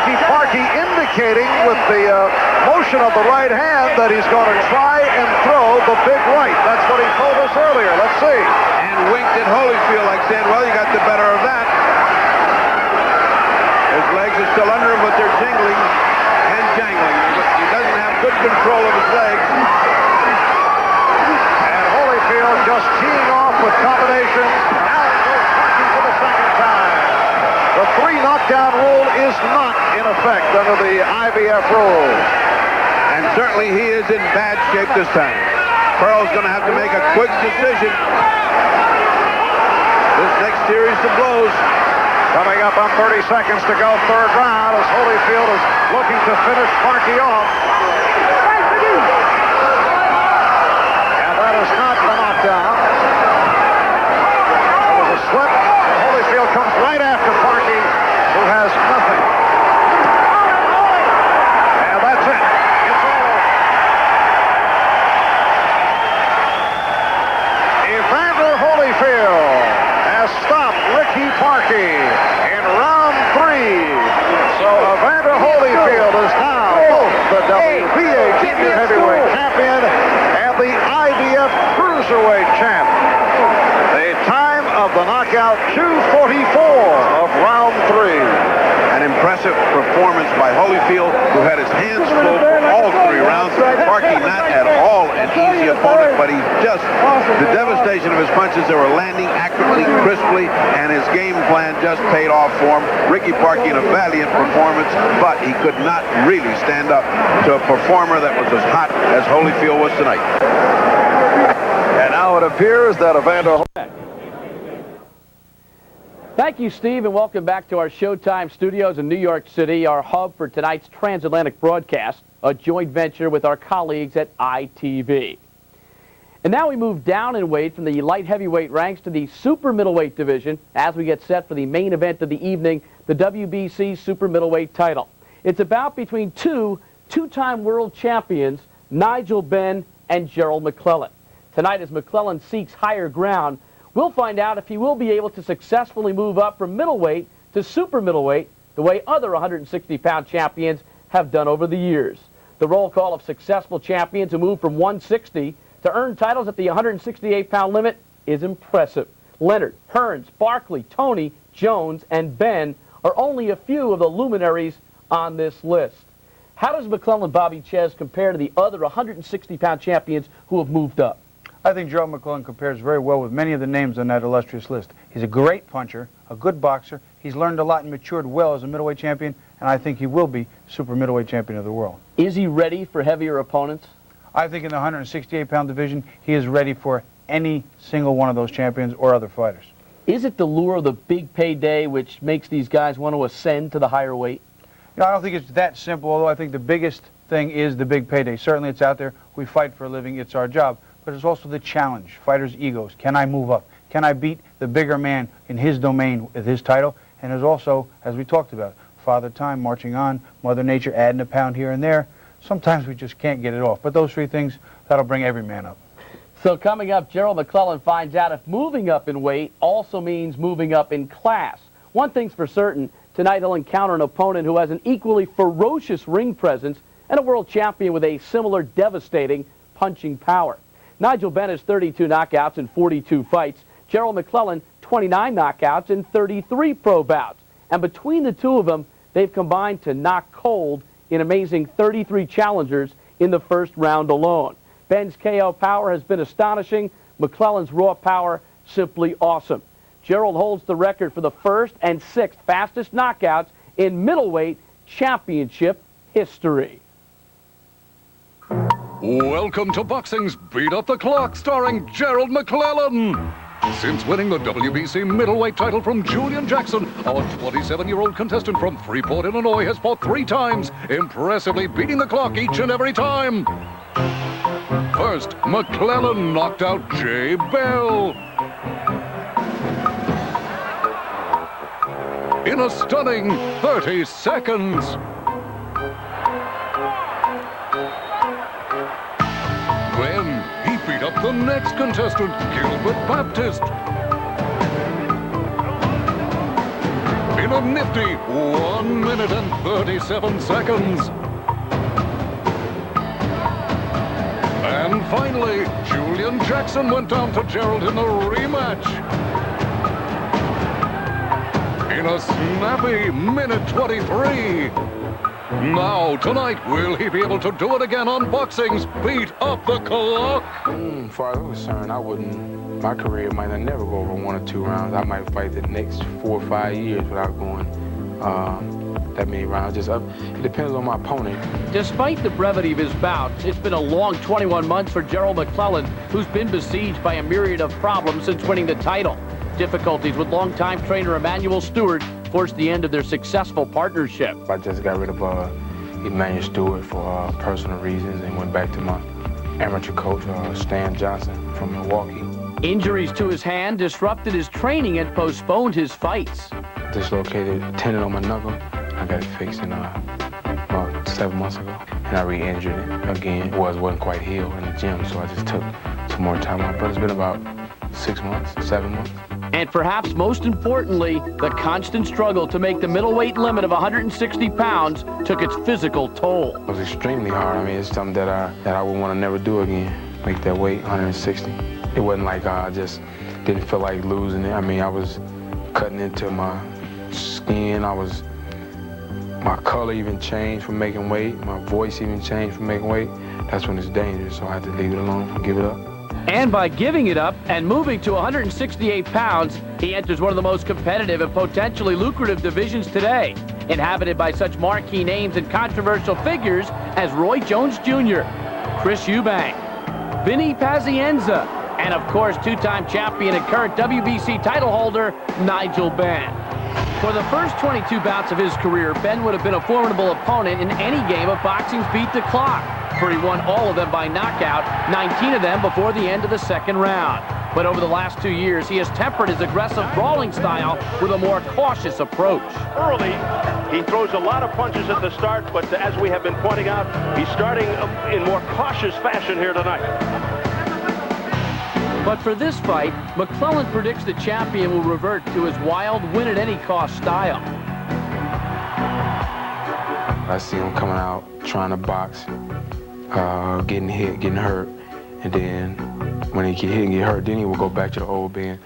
Ricky Parkey indicating with the motion of the right hand that he's going to try and throw the big right. That's what he told us earlier. Let's see. And winked at Holyfield like saying, well, you got the better of that. His legs are still under him, but they're jingling and jangling. He doesn't have good control of his legs. And Holyfield just teeing off with combinations. Now it goes Parkey for the second time. The 3 knockdown rule is not in effect under the IBF rules. And certainly he is in bad shape this time. Pearl's going to have to make a quick decision. This next series of blows. Coming up on 30 seconds to go, third round, as Holyfield is looking to finish Parkey off. And that is not the knockdown. It was a slip. Holyfield comes right after Parkey, who has nothing. And that's it. It's all over. Evander Holyfield has stopped Ricky Parkey in round 3. So Evander Holyfield is now both the WBA junior heavyweight champion and the IBF cruiserweight champ. The time of the knockout, 2:44 of round 3. An impressive performance by Holyfield, who had his hands full for all 3 rounds. Parkey not at all an easy opponent, but he just, the devastation of his punches, they were landing accurately, crisply, and his game plan just paid off for him. Ricky Parkey in a valiant performance, but he could not really stand up to a performer that was as hot as Holyfield was tonight. And now it appears that Evander... Thank you, Steve, and welcome back to our Showtime studios in New York City, our hub for tonight's transatlantic broadcast, a joint venture with our colleagues at ITV. And now we move down in weight from the light heavyweight ranks to the super middleweight division as we get set for the main event of the evening, the WBC super middleweight title. It's a bout between two-time world champions, Nigel Benn and Gerald McClellan. Tonight, as McClellan seeks higher ground, we'll find out if he will be able to successfully move up from middleweight to super middleweight the way other 160-pound champions have done over the years. The roll call of successful champions who move from 160 to earn titles at the 168-pound limit is impressive. Leonard, Hearns, Barkley, Tony, Jones, and Benn are only a few of the luminaries on this list. How does McClellan Bobby Ches compare to the other 160-pound champions who have moved up? I think Gerald McClellan compares very well with many of the names on that illustrious list. He's a great puncher, a good boxer. He's learned a lot and matured well as a middleweight champion, and I think he will be super middleweight champion of the world. Is he ready for heavier opponents? I think in the 168-pound division, he is ready for any single one of those champions or other fighters. Is it the lure of the big payday which makes these guys want to ascend to the higher weight? You know, I don't think it's that simple, although I think the biggest thing is the big payday. Certainly it's out there. We fight for a living. It's our job. But it's also the challenge, fighters' egos. Can I move up? Can I beat the bigger man in his domain with his title? And there's also, as we talked about, Father Time marching on, Mother Nature adding a pound here and there. Sometimes we just can't get it off. But those 3 things, that'll bring every man up. So coming up, Gerald McClellan finds out if moving up in weight also means moving up in class. One thing's for certain, tonight he'll encounter an opponent who has an equally ferocious ring presence and a world champion with a similar devastating punching power. Nigel Benn has 32 knockouts in 42 fights. Gerald McClellan, 29 knockouts in 33 pro bouts. And between the two of them, they've combined to knock cold an amazing 33 challengers in the first round alone. Benn's KO power has been astonishing. McClellan's raw power, simply awesome. Gerald holds the record for the first and 6th fastest knockouts in middleweight championship history. Welcome to Boxing's Beat Up the Clock, starring Gerald McClellan. Since winning the WBC middleweight title from Julian Jackson, our 27-year-old contestant from Freeport, Illinois, has fought 3 times, impressively beating the clock each and every time. First, McClellan knocked out Jay Bell in a stunning 30 seconds. Then he beat up the next contestant, Gilbert Baptist, in a nifty 1 minute and 37 seconds. And finally, Julian Jackson went down to Gerald in the rematch. In a snappy minute 23. Now, tonight, will he be able to do it again on Boxing's Beat Up the Clock? As far as I'm concerned, I wouldn't. My career might not never go over 1 or 2 rounds. I might fight the next 4 or 5 years without going that many rounds. It depends on my opponent. Despite the brevity of his bouts, it's been a long 21 months for Gerald McClellan, who's been besieged by a myriad of problems since winning the title. Difficulties with longtime trainer Emmanuel Stewart forced the end of their successful partnership. I just got rid of Emmanuel Stewart for personal reasons and went back to my amateur coach, Stan Johnson from Milwaukee. Injuries to his hand disrupted his training and postponed his fights. Dislocated tendon on my knuckle. I got it fixed about 7 months ago. And I re-injured it again. It wasn't quite healed in the gym, so I just took some more time off. But it's been about 6 months, 7 months. And perhaps most importantly, the constant struggle to make the middleweight limit of 160 pounds took its physical toll. It was extremely hard. I mean, it's something that I would want to never do again, make that weight 160. It wasn't like I just didn't feel like losing it. I mean, I was cutting into my skin. My color even changed from making weight. My voice even changed from making weight. That's when it's dangerous, so I had to leave it alone and give it up. And by giving it up and moving to 168 pounds, he enters one of the most competitive and potentially lucrative divisions today, inhabited by such marquee names and controversial figures as Roy Jones Jr., Chris Eubank, Vinny Pazienza, and of course, 2-time champion and current WBC title holder, Nigel Benn. For the first 22 bouts of his career, Benn would have been a formidable opponent in any game of boxing's Beat the Clock, for he won all of them by knockout, 19 of them before the end of the second round. But over the last 2 years, he has tempered his aggressive brawling style with a more cautious approach. Early, he throws a lot of punches at the start, but as we have been pointing out, he's starting in more cautious fashion here tonight. But for this fight, McClellan predicts the champion will revert to his wild, win-at-any-cost style. I see him coming out, trying to box, getting hit, getting hurt, and then when he get hit and get hurt, then he will go back to the old Benn,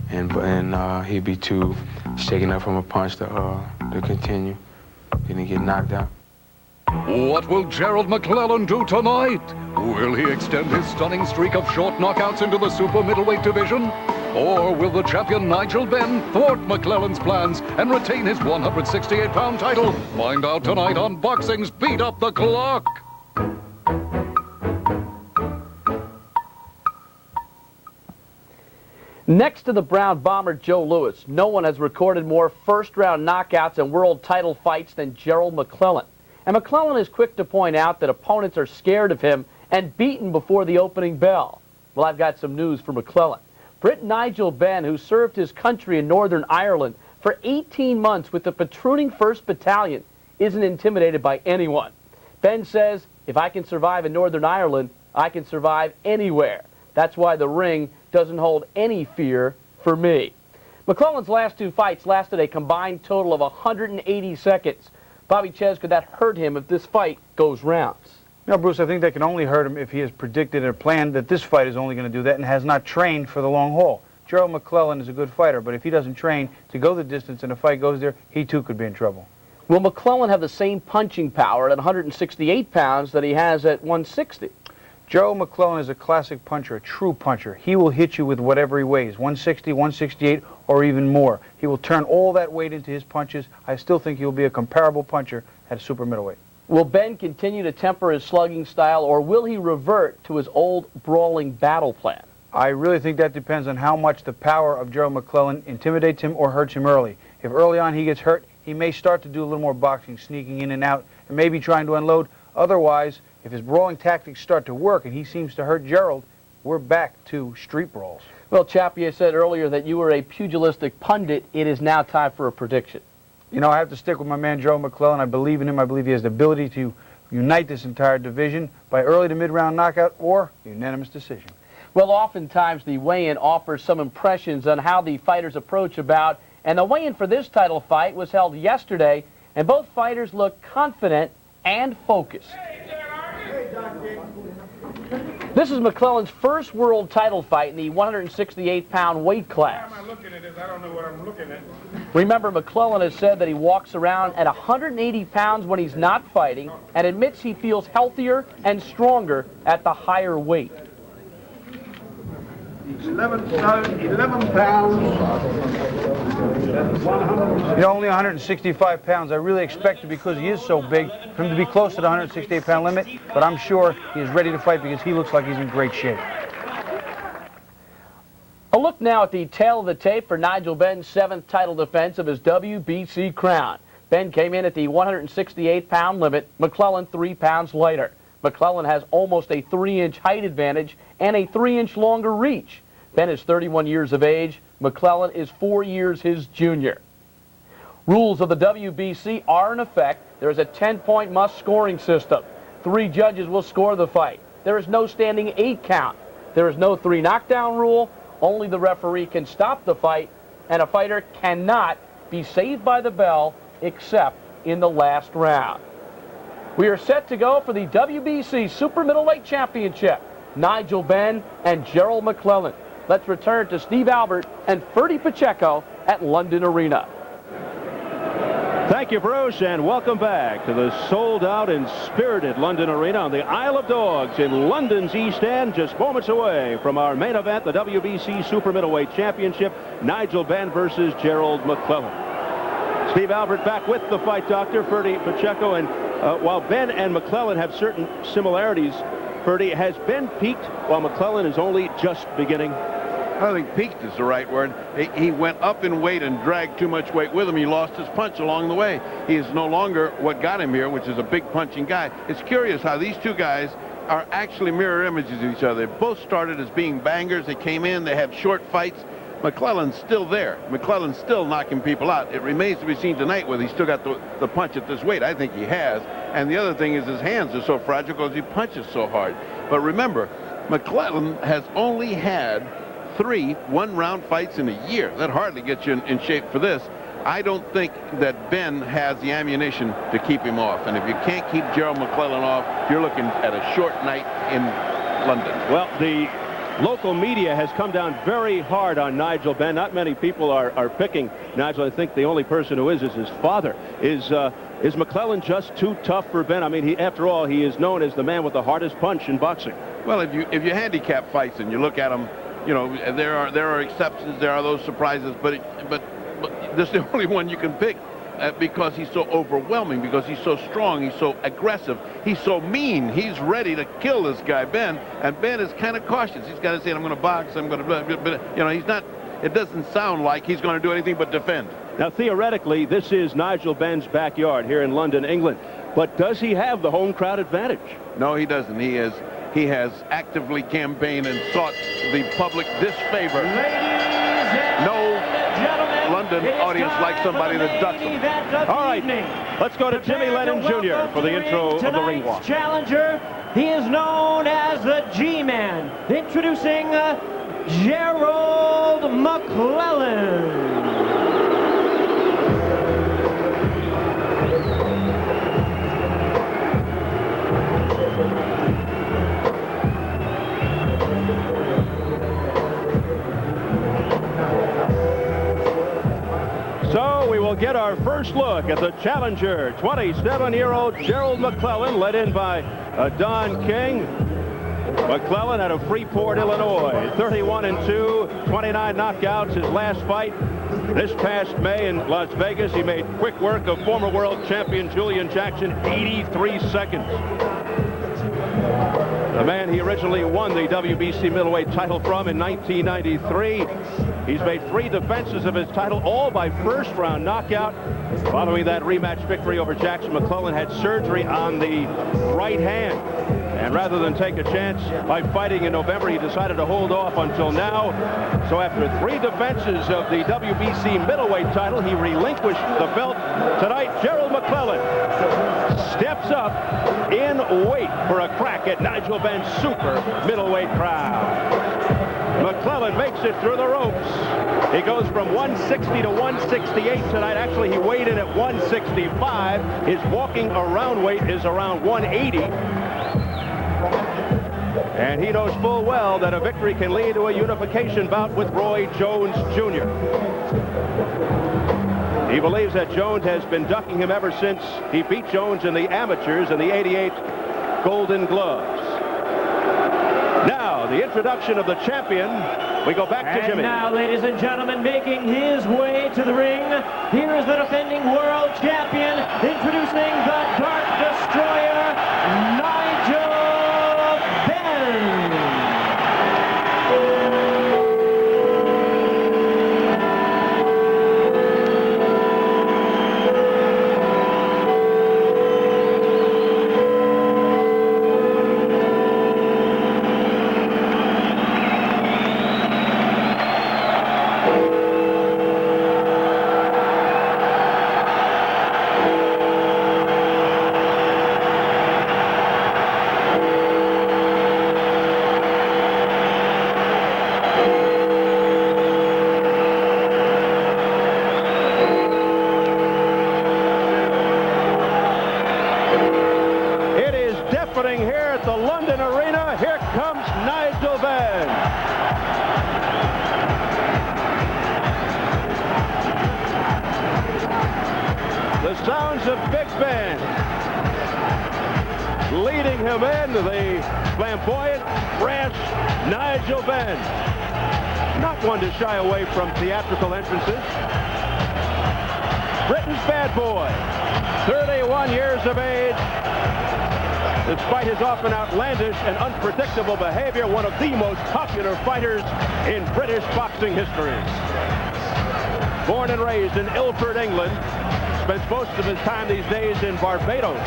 and he'd be too shaken up from a punch to continue. Then he get knocked out. What will Gerald McClellan do tonight? Will he extend his stunning streak of short knockouts into the super middleweight division? Or will the champion Nigel Benn thwart McClellan's plans and retain his 168-pound title? Find out tonight on Boxing's Beat Up the Clock. Next to the Brown Bomber Joe Louis, no one has recorded more first-round knockouts and world title fights than Gerald McClellan. And McClellan is quick to point out that opponents are scared of him and beaten before the opening bell. Well, I've got some news for McClellan. Brit Nigel Benn, who served his country in Northern Ireland for 18 months with the patrooning 1st Battalion, isn't intimidated by anyone. Benn says, if I can survive in Northern Ireland, I can survive anywhere. That's why the ring doesn't hold any fear for me. McClellan's last 2 fights lasted a combined total of 180 seconds. Bobby Ches, could that hurt him if this fight goes rounds? No, Bruce, I think that can only hurt him if he has predicted or planned that this fight is only going to do that and has not trained for the long haul. Gerald McClellan is a good fighter, but if he doesn't train to go the distance and the fight goes there, he too could be in trouble. Will McClellan have the same punching power at 168 pounds that he has at 160? Gerald McClellan is a classic puncher, a true puncher. He will hit you with whatever he weighs, 160, 168, or even more. He will turn all that weight into his punches. I still think he will be a comparable puncher at super middleweight. Will Benn continue to temper his slugging style, or will he revert to his old brawling battle plan? I really think that depends on how much the power of Gerald McClellan intimidates him or hurts him early. If early on he gets hurt, he may start to do a little more boxing, sneaking in and out, and maybe trying to unload. Otherwise, if his brawling tactics start to work and he seems to hurt Gerald, we're back to street brawls. Well, Chappie, I said earlier that you were a pugilistic pundit. It is now time for a prediction. You know, I have to stick with my man, Gerald McClellan. I believe in him. I believe he has the ability to unite this entire division by early to mid-round knockout or unanimous decision. Well, oftentimes the weigh-in offers some impressions on how the fighters approach a bout, And the weigh-in for this title fight was held yesterday, and both fighters look confident and focused. This is McClellan's first world title fight in the 168-pound weight class. Why am I looking at this? I don't know what I'm looking at. Remember, McClellan has said that he walks around at 180 pounds when he's not fighting and admits he feels healthier and stronger at the higher weight. 11 pounds. You're only 165 pounds. I really expected, because he is so big, for him to be close to the 168-pound limit, but I'm sure he is ready to fight because he looks like he's in great shape. A look now at the tail of the tape for Nigel Benn's 7th title defense of his WBC crown. Benn came in at the 168-pound limit, McClellan 3 pounds lighter. McClellan has almost a 3-inch height advantage and a 3-inch longer reach. Benn is 31 years of age. McClellan is 4 years his junior. Rules of the WBC are in effect. There is a 10-point must scoring system. 3 judges will score the fight. There is no standing 8 count. There is no 3 knockdown rule. Only the referee can stop the fight, and a fighter cannot be saved by the bell except in the last round. We are set to go for the WBC Super Middleweight Championship. Nigel Benn and Gerald McClellan. Let's return to Steve Albert and Ferdy Pacheco at London Arena. Thank you, Bruce, and welcome back to the sold-out and spirited London Arena on the Isle of Dogs in London's East End, just moments away from our main event, the WBC Super Middleweight Championship, Nigel Benn versus Gerald McClellan. Steve Albert back with the fight doctor, Ferdy Pacheco, and while Benn and McClellan have certain similarities, Ferdy, has Benn peaked while McClellan is only just beginning? I don't think peaked is the right word. He went up in weight and dragged too much weight with him. He lost his punch along the way. He is no longer what got him here, which is a big punching guy. It's curious how these two guys are actually mirror images of each other. They both started as being bangers. They came in, they had short fights. McClellan's still there. McClellan's still knocking people out. It remains to be seen tonight whether he's still got the punch at this weight. I think he has. And the other thing is his hands are so fragile because he punches so hard. But remember, McClellan has only had 3 one-round fights in a year. That hardly gets you in shape for this. I don't think that Benn has the ammunition to keep him off. And if you can't keep Gerald McClellan off, you're looking at a short night in London. Well, the local media has come down very hard on Nigel Benn. Not many people are picking Nigel. I think the only person who is his father. Is McClellan just too tough for Benn? I mean, after all, he is known as the man with the hardest punch in boxing. Well, if you handicap fights and you look at them, you know, there are exceptions. There are those surprises, but this is the only one you can pick. Because he's so overwhelming, because he's so strong, he's so aggressive, he's so mean, he's ready to kill this guy, Benn, and Benn is kind of cautious. He's got to say, I'm going to box, I'm going to, you know, he's not, it doesn't sound like he's going to do anything but defend. Now, theoretically, this is Nigel Benn's backyard here in London, England, but does he have the home crowd advantage? No, he doesn't. He has actively campaigned and sought the public disfavor. No London audience like somebody that ducks them. All right, let's go to Jimmy Lennon Jr. for the intro of the ring walk. Challenger, he is known as the G-Man. Introducing Gerald McClellan. So we will get our first look at the challenger, 27-year-old Gerald McClellan, led in by Don King. McClellan out of Freeport, Illinois, 31-2, 29 knockouts. His last fight this past May in Las Vegas, he made quick work of former world champion Julian Jackson, 83 seconds. The man he originally won the WBC middleweight title from in 1993. He's made 3 defenses of his title, all by first-round knockout. Following that rematch victory over Jackson, McClellan had surgery on the right hand. And rather than take a chance by fighting in November, he decided to hold off until now. So after 3 defenses of the WBC middleweight title, he relinquished the belt. Tonight, Gerald McClellan steps up in weight for a crack at Nigel Benn's super middleweight crown. McClellan makes it through the ropes. He goes from 160 to 168 tonight. Actually, he weighed in at 165. His walking around weight is around 180. And he knows full well that a victory can lead to a unification bout with Roy Jones Jr. He believes that Jones has been ducking him ever since he beat Jones in the amateurs in the '88 Golden Gloves. Now, the introduction of the champion. We go back to Jimmy. And now, ladies and gentlemen, making his way to the ring, here is the defending world champion, introducing the Dark Destroyer, Nigel Benn. Here at the London Arena, here comes Nigel Benn. The sounds of Big Ben leading him in, the flamboyant, brash Nigel Benn. Not one to shy away from theatrical entrances. Britain's bad boy, 31 years of age. Despite his often outlandish and unpredictable behavior, one of the most popular fighters in British boxing history. Born and raised in Ilford, England, spends most of his time these days in Barbados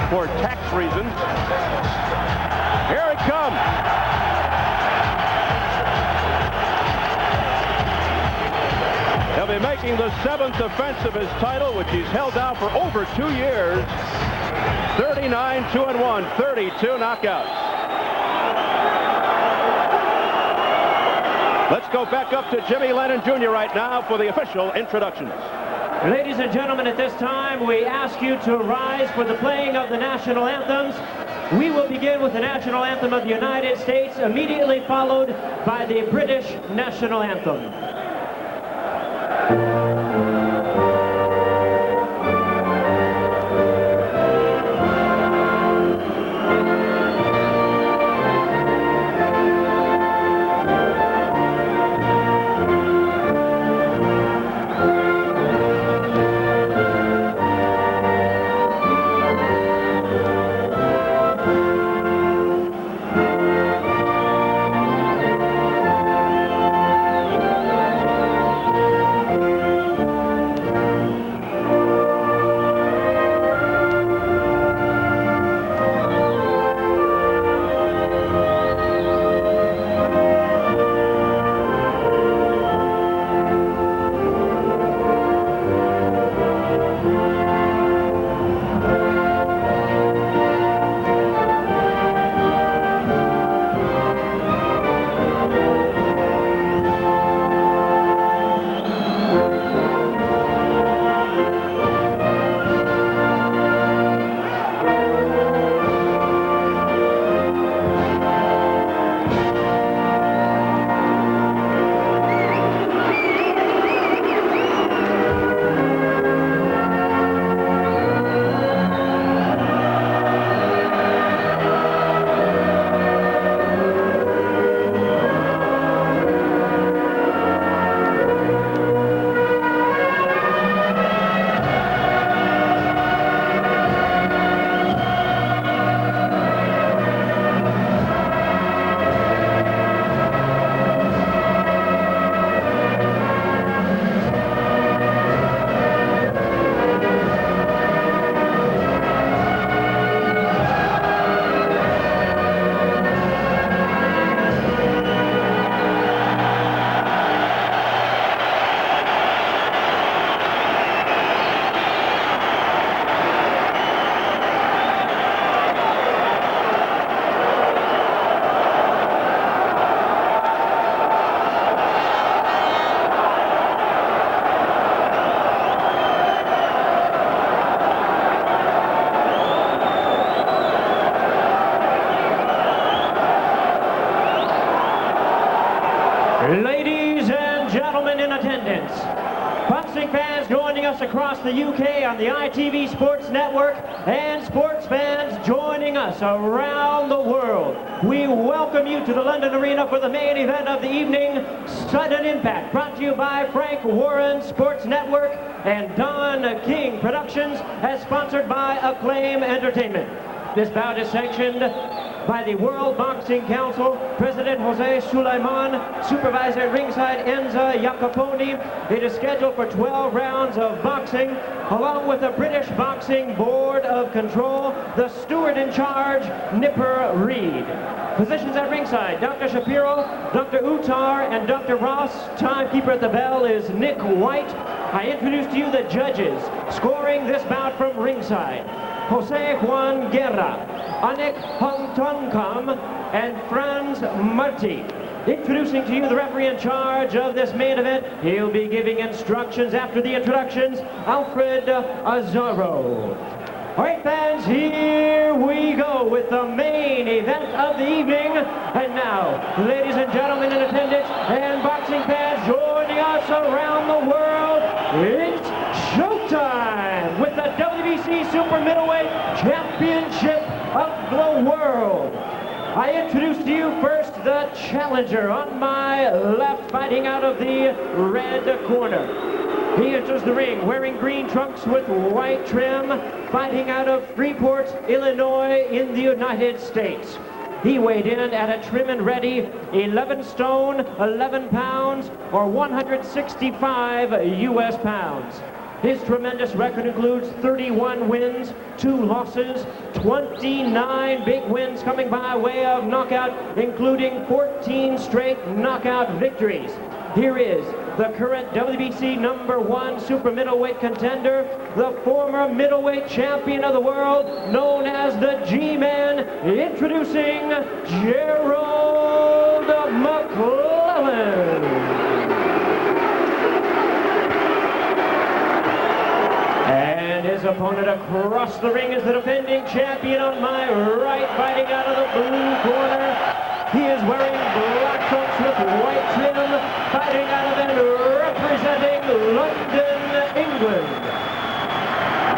for tax reasons. Here it comes. He'll be making the 7th defense of his title, which he's held down for over 2 years. 39, 2-1, 32 knockouts. Let's go back up to Jimmy Lennon Jr. right now for the official introductions. Ladies and gentlemen, at this time, we ask you to rise for the playing of the national anthems. We will begin with the national anthem of the United States, immediately followed by the British national anthem. fans joining us across the UK on the ITV Sports Network and sports fans joining us around the world. We welcome you to the London Arena for the main event of the evening, Sudden Impact, brought to you by Frank Warren Sports Network and Don King Productions, as sponsored by Acclaim Entertainment. This bout is sanctioned by the World Boxing Council, President Jose Sulaiman, Supervisor at ringside Enza Jacoponi. It is scheduled for 12 rounds of boxing, along with the British Boxing Board of Control, the steward in charge, Nipper Reed. Positions at ringside, Dr. Shapiro, Dr. Uttar, and Dr. Ross. Timekeeper at the bell is Nick White. I introduce to you the judges scoring this bout from ringside. Jose Juan Guerra, Anik Hongtonkam, and Franz Marti. Introducing to you the referee in charge of this main event. He'll be giving instructions after the introductions, Alfred Azzaro. All right, fans, here we go with the main event of the evening. And now, ladies and gentlemen in attendance and boxing fans joining us around the world, it's showtime with the WBC Super Middleweight Championship of the World. I introduce to you first the challenger on my left, fighting out of the red corner. He enters the ring wearing green trunks with white trim, fighting out of Freeport, Illinois in the United States. He weighed in at a trim and ready 11 stone, 11 pounds, or 165 U.S. pounds. His tremendous record includes 31 wins, 2 losses, 29 big wins coming by way of knockout, including 14 straight knockout victories. Here is the current WBC #1 super middleweight contender, the former middleweight champion of the world, known as the G-Man, introducing Gerald McClellan. And his opponent across the ring is the defending champion on my right, fighting out of the blue corner. He is wearing black trunks with white trim, fighting out of and representing London, England.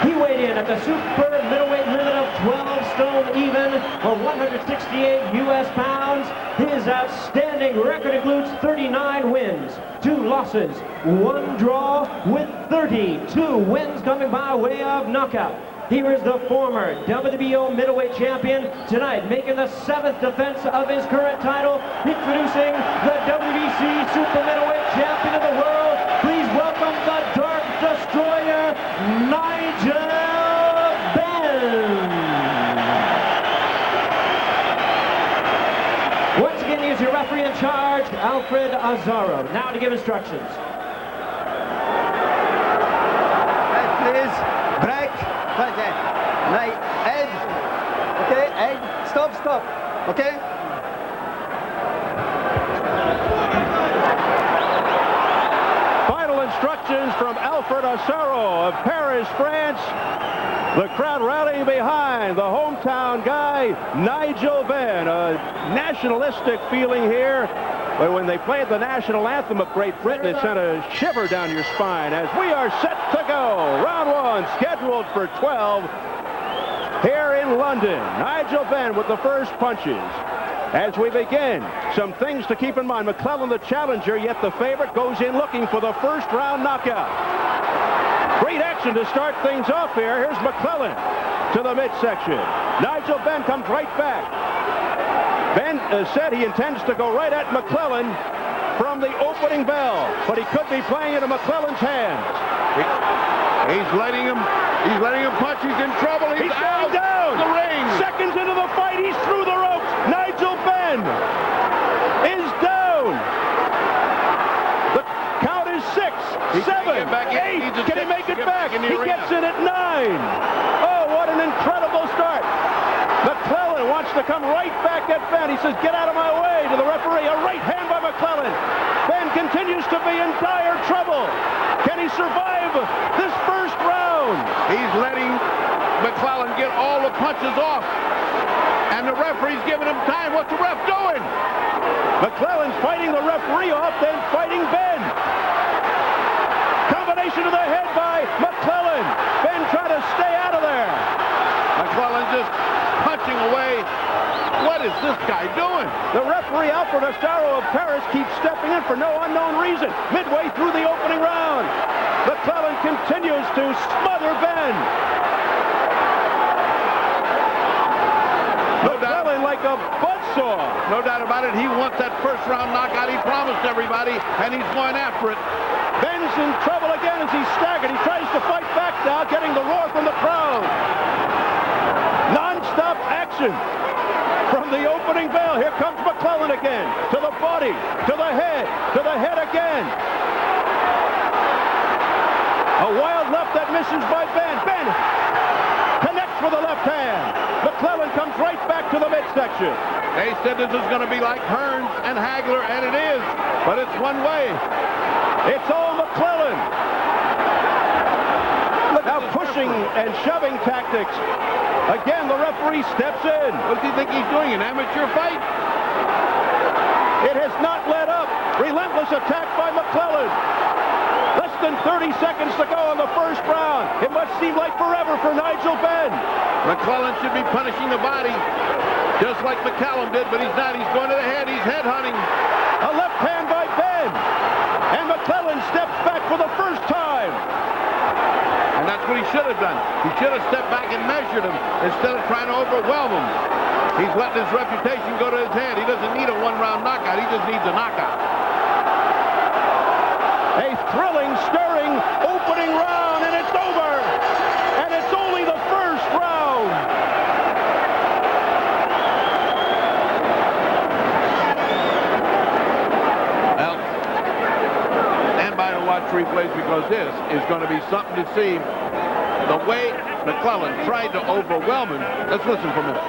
He weighed in at the super middleweight limit of 12 stone even, or 168 U.S. pounds. His outstanding record includes 39 wins, 2 losses, 1 draw, with 32 wins coming by way of knockout. Here is the former WBO middleweight champion, tonight making the 7th defense of his current title, introducing the WBC super middleweight champion of the world. Please welcome the Dark Destroyer, Nigel Benn. Once again, he is your referee in charge, Alfred Azzaro. Now to give instructions. Please, break. Right, head. Okay, head. Stop. Okay? Final instructions from Alfred Azzaro of Paris, France. The crowd rallying behind the hometown guy, Nigel Benn. A nationalistic feeling here. But when they played the national anthem of Great Britain, it sent a shiver down your spine as we are set to go. Round 1 scheduled for 12 here in London. Nigel Benn with the first punches. As we begin, some things to keep in mind. McClellan, the challenger, yet the favorite, goes in looking for the first round knockout. Great action to start things off here. Here's McClellan to the midsection. Nigel Benn comes right back. Benn said he intends to go right at McClellan from the opening bell, but he could be playing into McClellan's hands. He's letting him punch. He's in trouble. He's going down. The ring. Seconds into the fight, he's through the ropes. Nigel Benn is down. The count is 6, 7, 8. Can he make it back? He gets in at 9. Oh, what an incredible start. McClellan wants to come right back at Benn. He says, get out of my way to the referee. A right hand by McClellan. Benn continues to be in dire trouble. Can he survive this first round? He's letting McClellan get all the punches off. And the referee's giving him time. What's the ref doing? McClellan's fighting the referee off, then fighting Benn. Combination to the Alfred Ostaro of Paris keeps stepping in for no unknown reason. Midway through the opening round, McClellan continues to smother Benn. McClellan like a buzzsaw. No doubt about it. He wants that first round knockout. He promised everybody, and he's going after it. Benn's in trouble again as he's staggered. He tries to fight back now, getting the roar from the crowd. Non-stop action from the opening bell. Here comes McClellan again. To the body, to the head again. A wild left that misses by Benn. Benn connects with the left hand. McClellan comes right back to the midsection. They said this is going to be like Hearns and Hagler, and it is, but it's one way. It's all McClellan. Now pushing and shoving tactics. Again, the referee steps in. What does he think he's doing, an amateur fight? It has not let up. Relentless attack by McClellan. Less than 30 seconds to go in the first round. It must seem like forever for Nigel Benn. McClellan should be punishing the body, just like McCallum did, but he's not. He's going to the head. He's head hunting. A left hand by Benn. And McClellan steps back for the first time. And that's what he should have done. He should have stepped back and measured him instead of trying to overwhelm him. He's letting his reputation go to his head. He doesn't need a one-round knockout. He just needs a knockout. A thrilling, stirring opening round, and it's over. And it's only the first round. Well, stand by and watch replays because this is going to be something to see. The way McClellan tried to overwhelm him. Let's listen for a minute.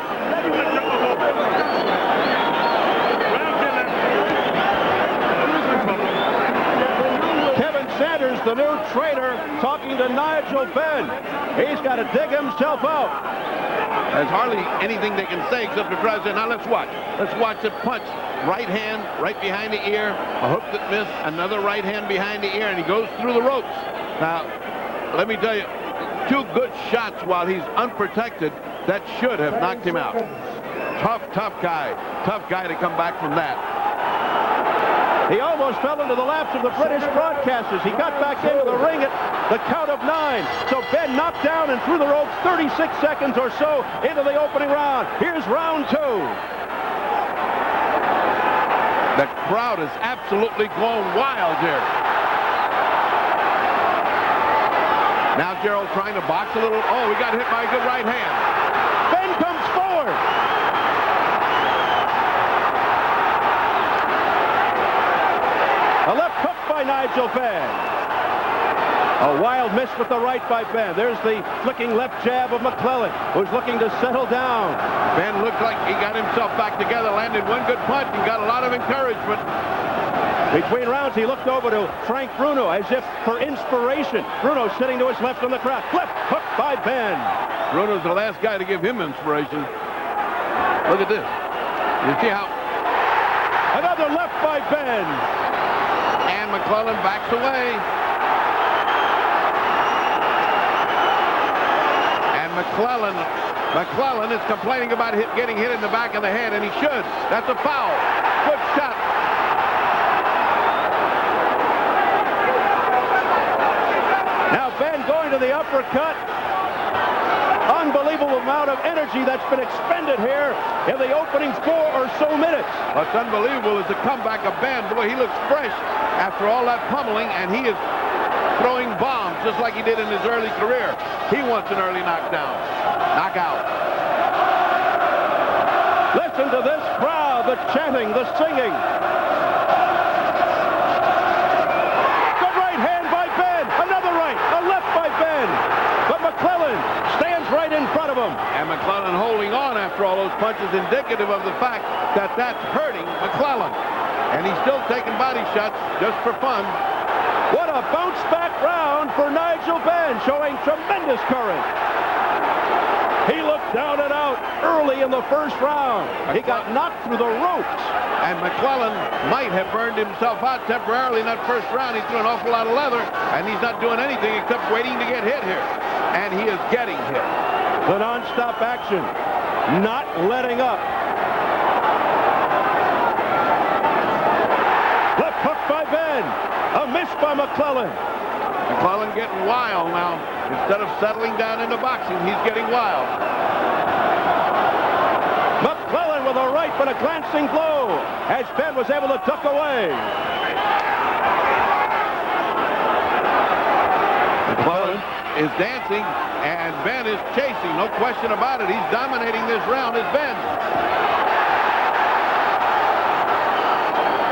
Sanders, the new trainer, talking to Nigel Benn. He's got to dig himself out. There's hardly anything they can say except to try to say, now let's watch. Let's watch it punch. Right hand, right behind the ear. A hook that missed. Another right hand behind the ear, and he goes through the ropes. Now, let me tell you, two good shots while he's unprotected that should have knocked him out. Tough guy. Tough guy to come back from that. He almost fell into the laps of the British broadcasters. He got back into the ring at the count of 9. So Benn knocked down and through the ropes 36 seconds or so into the opening round. Here's round 2. The crowd is absolutely going wild here. Now Gerald trying to box a little. Oh, he got hit by a good right hand. Benn comes forward. A left hook by Nigel Benn. A wild miss with the right by Benn. There's the flicking left jab of McClellan, who's looking to settle down. Benn looked like he got himself back together, landed one good punch, and got a lot of encouragement. Between rounds, he looked over to Frank Bruno as if for inspiration. Bruno sitting to his left on the crowd. Left hook by Benn. Bruno's the last guy to give him inspiration. Look at this. You see how... Another left by Benn. And McClellan backs away. And McClellan is complaining about getting hit in the back of the head, and he should. That's a foul. Good shot. Now Benn going to the uppercut. Unbelievable amount of energy that's been expended here in the opening 4 or so minutes. What's unbelievable is the comeback of Benn. Boy, he looks fresh after all that pummeling, and he is throwing bombs just like he did in his early career. He wants an early knockout. Listen to this crowd, the chanting, the singing. Good right hand by Benn. Another right, a left by Benn. But McClellan stands right in front of him. And McClellan holding on after all those punches, indicative of the fact that that's hurting McClellan. And he's still taking body shots just for fun. What a bounce-back round for Nigel Benn, showing tremendous courage. He looked down and out early in the first round. He got knocked through the ropes. And McClellan might have burned himself out temporarily in that first round. He threw an awful lot of leather, and he's not doing anything except waiting to get hit here. And he is getting hit. The non-stop action, not letting up. Benn. A miss by McClellan. McClellan getting wild now. Instead of settling down into boxing, he's getting wild. McClellan with a right, but a glancing blow as Benn was able to duck away. McClellan is dancing, and Benn is chasing. No question about it. He's dominating this round as Benn.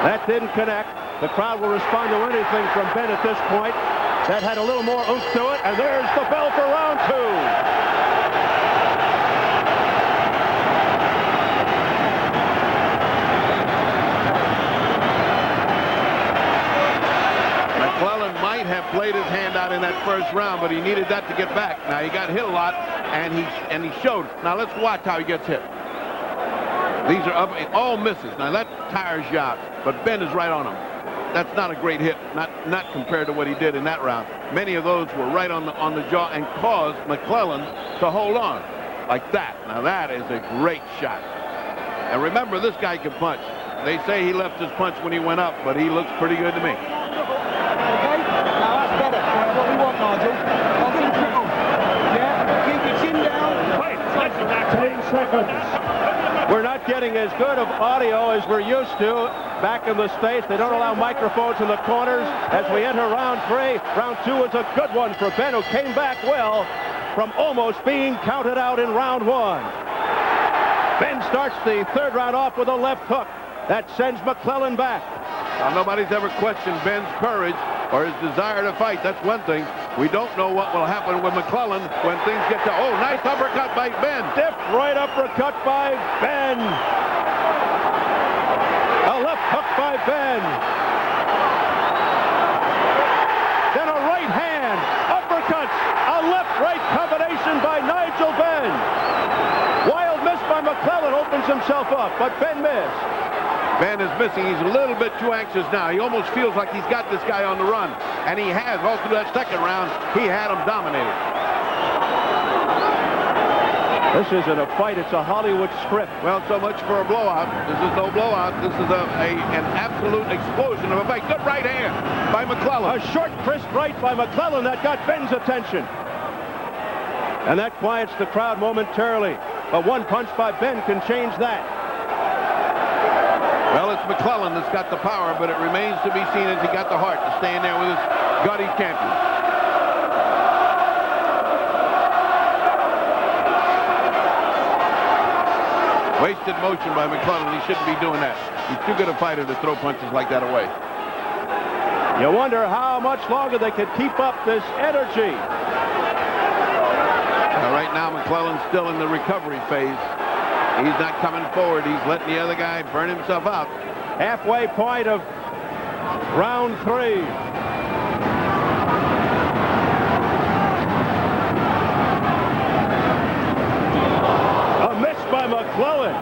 That didn't connect. The crowd will respond to anything from Benn at this point. That had a little more oomph to it, and there's the bell for round 2. McClellan might have played his hand out in that first round, but he needed that to get back. Now, he got hit a lot, and he showed. Now, let's watch how he gets hit. These are up, all misses. Now, that tires you out, but Benn is right on him. That's not a great hit, not compared to what he did in that round. Many of those were right on the jaw and caused McClellan to hold on like that. Now, that is a great shot. And remember, this guy can punch. They say he left his punch when he went up, but he looks pretty good to me. Okay, now that's better. That's what we want, Nigel. Boxing triple. Yeah, keep your chin down. Wait, let's go back 10 seconds. We're not getting as good of audio as we're used to back in the States. They don't allow microphones in the corners as we enter round 3. Round 2 was a good one for Benn, who came back well from almost being counted out in round 1. Benn starts the 3rd round off with a left hook. That sends McClellan back. Now, nobody's ever questioned Benn's courage or his desire to fight. That's one thing. We don't know what will happen with McClellan when things get to... Oh, nice uppercut by Benn. Stiff right uppercut by Benn. A left hook by Benn. Then a right hand. Uppercuts. A left-right combination by Nigel Benn. Wild miss by McClellan opens himself up, but Benn missed. Benn is missing. He's a little bit too anxious now. He almost feels like he's got this guy on the run. And he has. All through that 2nd round, he had him dominated. This isn't a fight. It's a Hollywood script. Well, so much for a blowout. This is no blowout. This is an absolute explosion of a fight. Good right hand by McClellan. A short, crisp right by McClellan that got Benn's attention. And that quiets the crowd momentarily. But one punch by Benn can change that. Well, it's McClellan that's got the power, but it remains to be seen as he got the heart to stay in there with his gaudy champion. Wasted motion by McClellan. He shouldn't be doing that. He's too good a fighter to throw punches like that away. You wonder how much longer they could keep up this energy. Right now, McClellan's still in the recovery phase. He's not coming forward. He's letting the other guy burn himself out. Halfway point of round 3. A miss by McClellan.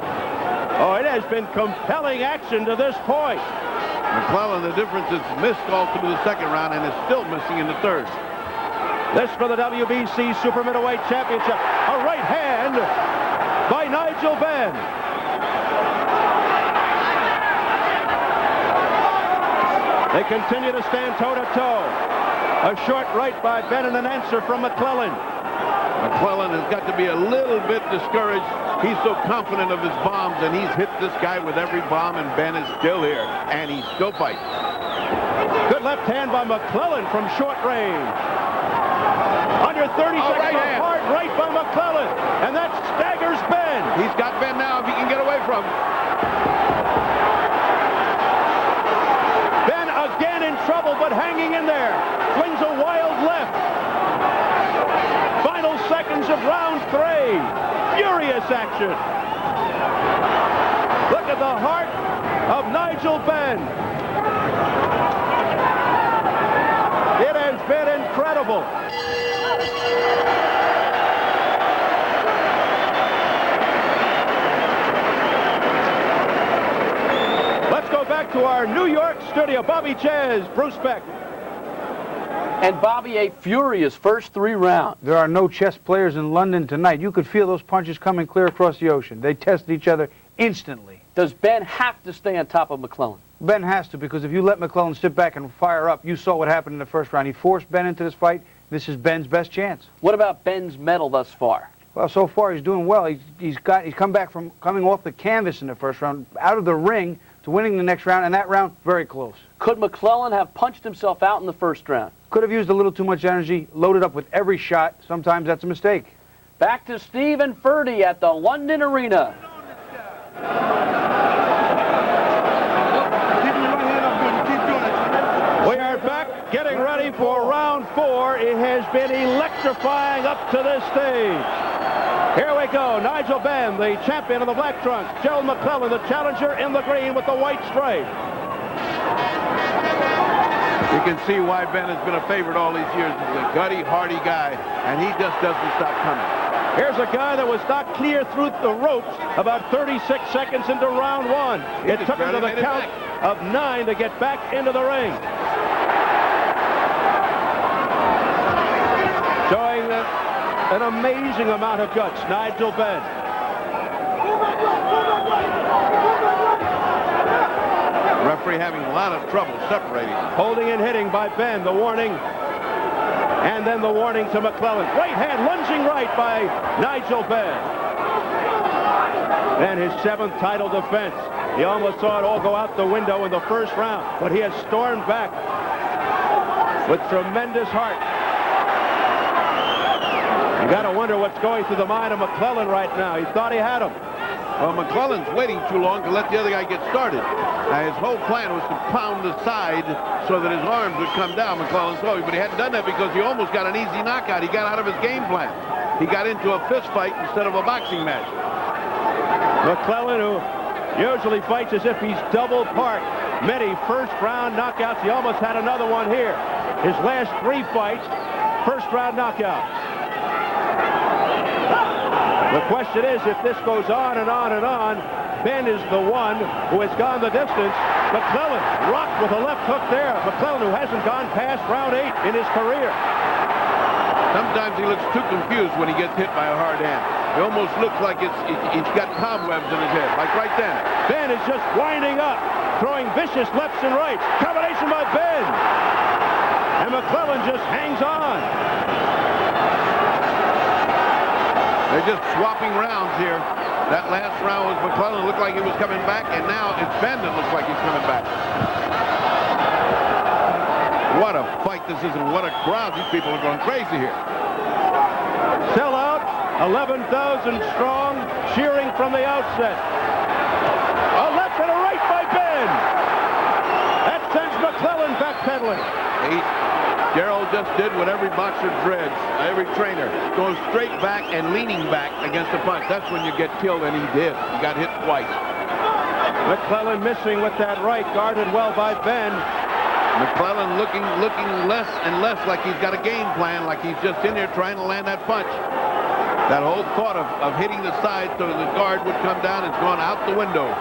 Oh, it has been compelling action to this point. McClellan, the difference is missed all through the 2nd round and is still missing in the 3rd. This for the WBC Super Middleweight Championship. A right hand by Nigel Benn. They continue to stand toe-to-toe. A short right by Benn and an answer from McClellan. McClellan has got to be a little bit discouraged. He's so confident of his bombs, and he's hit this guy with every bomb, and Benn is still here, and he's still fighting. Good left hand by McClellan from short range. Under 30 seconds, right hand. Hard right by McClellan, and that staggers Benn. He's got Benn now if he can get away from him. Benn again in trouble, but hanging in there. Swings a wild left. Final seconds of round 3. Furious action. Look at the heart of Nigel Benn. It has been incredible. Let's go back to our New York studio. Bobby Chez, Bruce Beck. And Bobby, a furious first 3 rounds. There are no chess players in London tonight. You could feel those punches coming clear across the ocean. They tested each other instantly. Does Benn have to stay on top of McClellan? Benn has to, because if you let McClellan sit back and fire up, you saw what happened in the first round. He forced Benn into this fight. This is Benn's best chance. What about Benn's medal thus far? Well, so far he's doing well. He's come back from coming off the canvas in the first round, out of the ring to winning the next round, and that round, very close. Could McClellan have punched himself out in the first round? Could have used a little too much energy, loaded up with every shot. Sometimes that's a mistake. Back to Stephen Furdy at the London Arena. We are back getting ready for round 4. It has been electrifying up to this stage. Here we go. Nigel Benn, the champion of the black trunks. Gerald McClellan, the challenger in the green with the white stripe. You can see why Benn has been a favorite all these years. He's a gutty, hardy guy, and he just doesn't stop coming. Here's a guy that was knocked clear through the ropes about 36 seconds into round 1. It took him to the count of 9 to get back into the ring. Showing an amazing amount of guts, Nigel Benn. Referee having a lot of trouble separating. Holding and hitting by Benn, the warning. And then the warning to McClellan. Right hand, lunging right by Nigel Benn. And his 7th title defense. He almost saw it all go out the window in the first round, but he has stormed back with tremendous heart. You got to wonder what's going through the mind of McClellan right now. He thought he had him. Well, McClellan's waiting too long to let the other guy get started. His whole plan was to pound the side so that his arms would come down, McClellan slowly, but he hadn't done that because he almost got an easy knockout. He got out of his game plan. He got into a fist fight instead of a boxing match. McClellan, who usually fights as if he's double parked. Many first-round knockouts. He almost had another one here. His last 3 fights, first-round knockouts. The question is, if this goes on and on and on, Benn is the one who has gone the distance. McClellan rocked with a left hook there. McClellan, who hasn't gone past round 8 in his career. Sometimes he looks too confused when he gets hit by a hard hand. It almost looks like it's got cobwebs in his head, like right then. Benn is just winding up, throwing vicious lefts and rights. Combination by Benn. And McClellan just hangs on. They're just swapping rounds here. That last round was McClellan, looked like he was coming back, and now it's Benn that looks like he's coming back. What a fight this is, and what a crowd. These people are going crazy here. Sell out, 11,000 strong, cheering from the outset. A left and a right by Benn. That sends McClellan backpedaling. Gerald just did what every boxer dreads, every trainer, going straight back and leaning back against the punch. That's when you get killed, and he did. He got hit twice. McClellan missing with that right, guarded well by Benn. McClellan looking less and less like he's got a game plan, like he's just in there trying to land that punch. That whole thought of hitting the side so the guard would come down has gone out the window.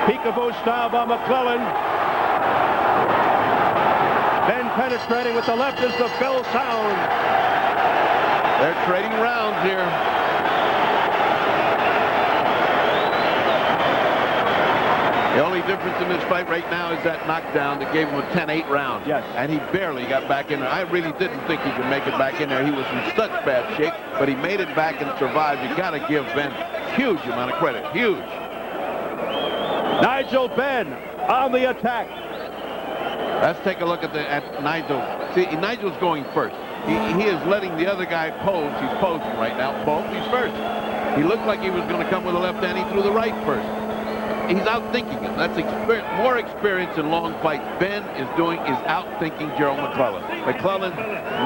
Peekaboo style by McClellan. Benn penetrating with the left as the bell sounds. They're trading rounds here. The only difference in this fight right now is that knockdown that gave him a 10-8 round. Yes. And he barely got back in there. I really didn't think he could make it back in there. He was in such bad shape, but he made it back and survived. You got to give Benn a huge amount of credit. Huge. Nigel Benn on the attack. Let's take a look at Nigel. See, Nigel's going first. He is letting the other guy pose. He's posing right now. Both, he's first. He looked like he was going to come with the left hand. He threw the right first. He's outthinking him. That's more experience in long fights. Benn is outthinking Gerald McClellan. McClellan,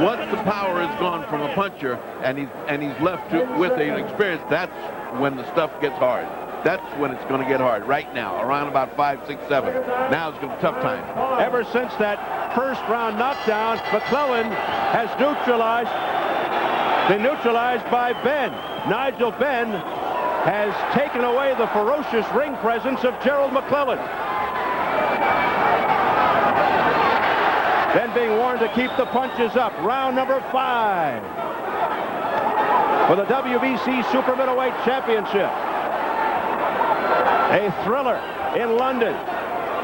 once the power is gone from a puncher and he's left with an experience, that's when the stuff gets hard. That's when it's going to get hard, right now, around about 5, 6, 7. Now it's going to be a tough time. Ever since that first round knockdown, McClellan has been neutralized by Benn. Nigel Benn has taken away the ferocious ring presence of Gerald McClellan. Then being warned to keep the punches up. Round number 5 for the WBC Super Middleweight Championship. A thriller in London.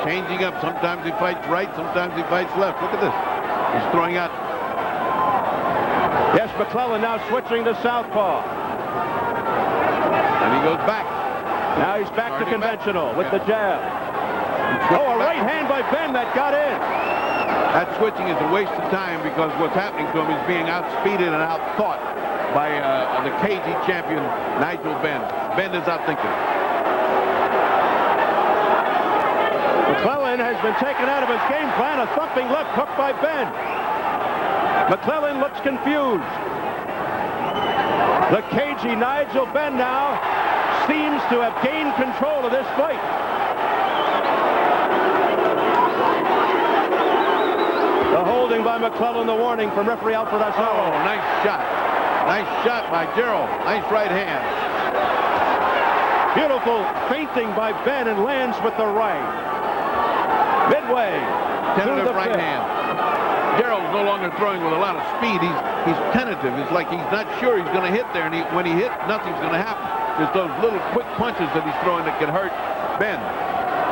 Changing up. Sometimes he fights right, sometimes he fights left. Look at this. He's throwing out. Yes, McClellan now switching to southpaw. And he goes back. Now he's back to conventional with the jab. Oh, a right hand by Benn that got in. That switching is a waste of time because what's happening to him is being outspeeded and outthought by the cagey champion, Nigel Benn. Benn is outthinking. McClellan has been taken out of his game plan. A thumping left hook by Benn. McClellan looks confused. The cagey Nigel Benn now seems to have gained control of this fight. The holding by McClellan, the warning from referee Alfred Ossie. Oh, nice shot. Nice shot by Gerald. Nice right hand. Beautiful feinting by Benn and lands with the right. Midway. Tentative right hand. Gerald's no longer throwing with a lot of speed. He's tentative. It's like he's not sure he's going to hit there. And when he hits, nothing's going to happen. There's those little quick punches that he's throwing that can hurt Benn.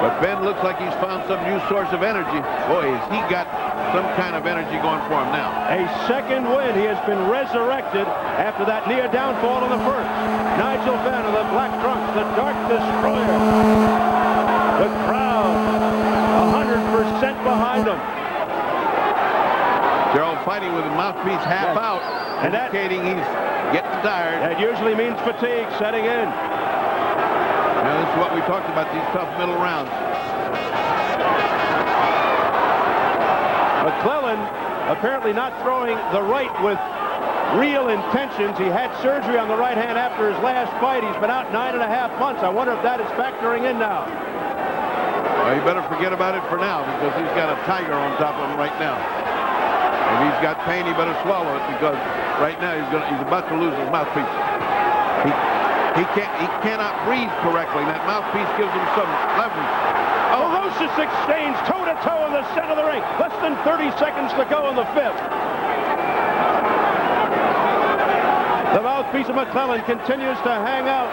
But Benn looks like he's found some new source of energy. Boy, has he got some kind of energy going for him now. A second win. He has been resurrected after that near downfall in the first. Nigel Benn of the black trunks, the Dark Destroyer. The crowd 100% behind him. Gerald fighting with the mouthpiece half out, and indicating he's getting tired. That usually means fatigue setting in. Now, this is what we talked about, these tough middle rounds. McClellan apparently not throwing the right with real intentions. He had surgery on the right hand after his last fight. He's been out 9.5 months. I wonder if that is factoring in now. Well, you better forget about it for now because he's got a tiger on top of him right now. If he's got pain, he better swallow it because right now he's about to lose his mouthpiece. He cannot breathe correctly. That mouthpiece gives him some leverage. Ferocious exchange, toe-to-toe in the center of the ring. Less than 30 seconds to go in the fifth. The mouthpiece of McClellan continues to hang out.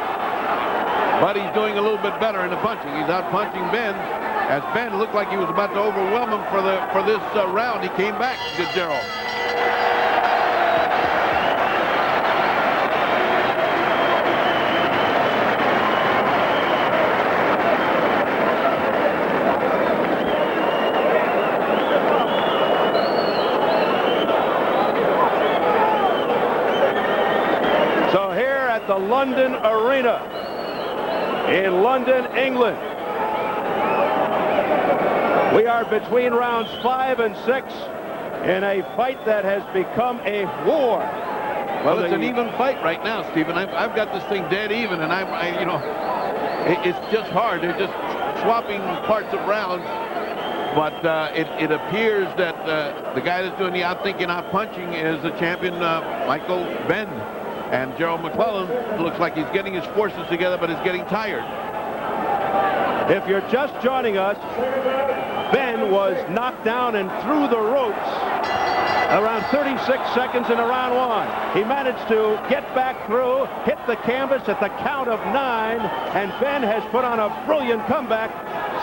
But he's doing a little bit better in the punching. He's out punching Benn. As Benn looked like he was about to overwhelm him for this round, he came back to Gerald. So here at the London Arena in London, England, we are between rounds 5 and 6 in a fight that has become a war. Well, it's an even fight right now, Stephen. I've got this thing dead even, and it's just hard. They're just swapping parts of rounds. But it appears that the guy that's doing the outthinking, outpunching is the champion, Michael Benn. And Gerald McClellan looks like he's getting his forces together, but is getting tired. If you're just joining us, Benn was knocked down and through the ropes around 36 seconds into round 1. He managed to get back through, hit the canvas at the count of 9, and Benn has put on a brilliant comeback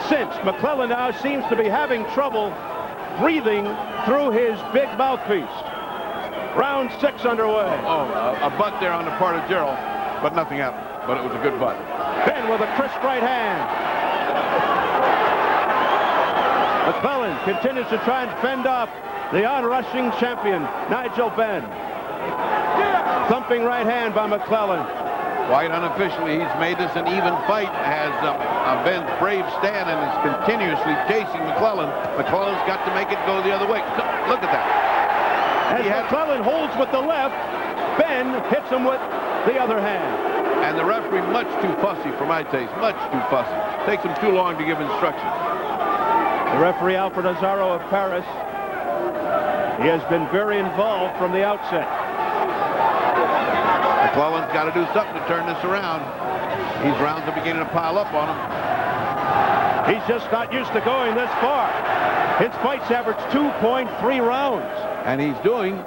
since. McClellan now seems to be having trouble breathing through his big mouthpiece. Round 6 underway. A butt there on the part of Gerald, but nothing happened. But it was a good butt. Benn with a crisp right hand. McClellan continues to try and fend off the onrushing champion, Nigel Benn. Thumping right hand by McClellan. Quite unofficially, he's made this an even fight as Benn's brave stand and is continuously chasing McClellan. McClellan's got to make it go the other way. Look at that. As McClellan holds with the left, Benn hits him with the other hand. And the referee much too fussy for my taste, much too fussy. Takes him too long to give instructions. The referee, Alfred Ossie of Paris, he has been very involved from the outset. McClellan's got to do something to turn this around. These rounds are beginning to pile up on him. He's just not used to going this far. His fights average 2.3 rounds. And he's doing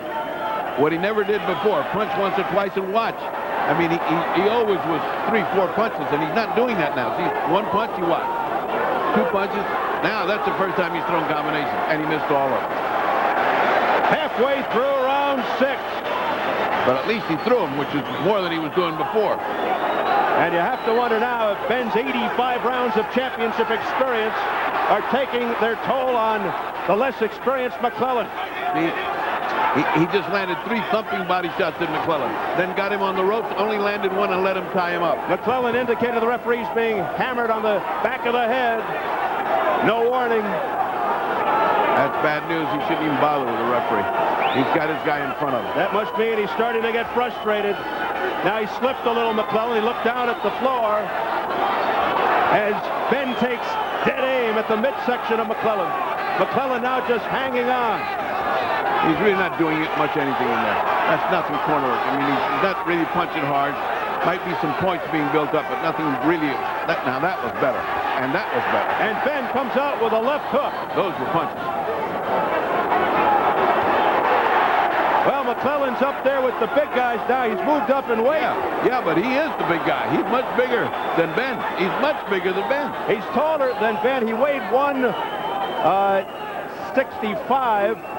what he never did before. Punch once or twice and watch. I mean, he always was 3-4 punches, and he's not doing that now. See, one punch, he what? 2 punches. Now that's the first time he's thrown combinations, and he missed all of them. Halfway through round 6. But at least he threw him, which is more than he was doing before. And you have to wonder now if Benn's 85 rounds of championship experience are taking their toll on the less experienced McClellan. He just landed 3 thumping body shots at McClellan. Then got him on the ropes, only landed 1 and let him tie him up. McClellan indicated the referee's being hammered on the back of the head. No warning. That's bad news. He shouldn't even bother with the referee. He's got his guy in front of him. That must mean he's starting to get frustrated. Now he slipped a little, McClellan. He looked down at the floor as Benn takes dead aim at the midsection of McClellan. McClellan now just hanging on. He's really not doing much anything in there. That's nothing corner work. I mean, he's not really punching hard. Might be some points being built up, but nothing really. Now that was better. And that was better. And Benn comes out with a left hook. Those were punches. Well, McClellan's up there with the big guys now. He's moved up in weight. Yeah, but he is the big guy. He's much bigger than Benn. He's much bigger than Benn. He's taller than Benn. He weighed 165.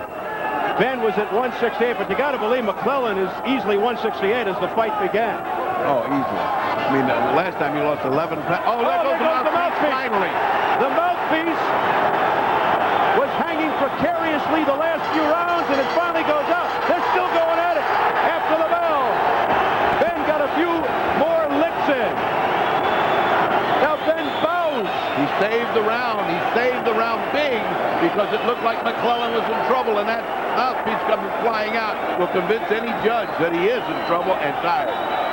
Benn was at 168, but you got to believe McClellan is easily 168 as the fight began. Oh, easily. I mean, the last time he lost 11 pounds. Oh, there goes the mouthpiece. Finally. The mouthpiece was hanging precariously the last few rounds, and it finally goes out. They're still going at it after the bell. Benn got a few more licks in. Now Benn bows. He saved the round. He saved the round big because it looked like McClellan was in trouble, and that mouthpiece coming flying out will convince any judge that he is in trouble and tired.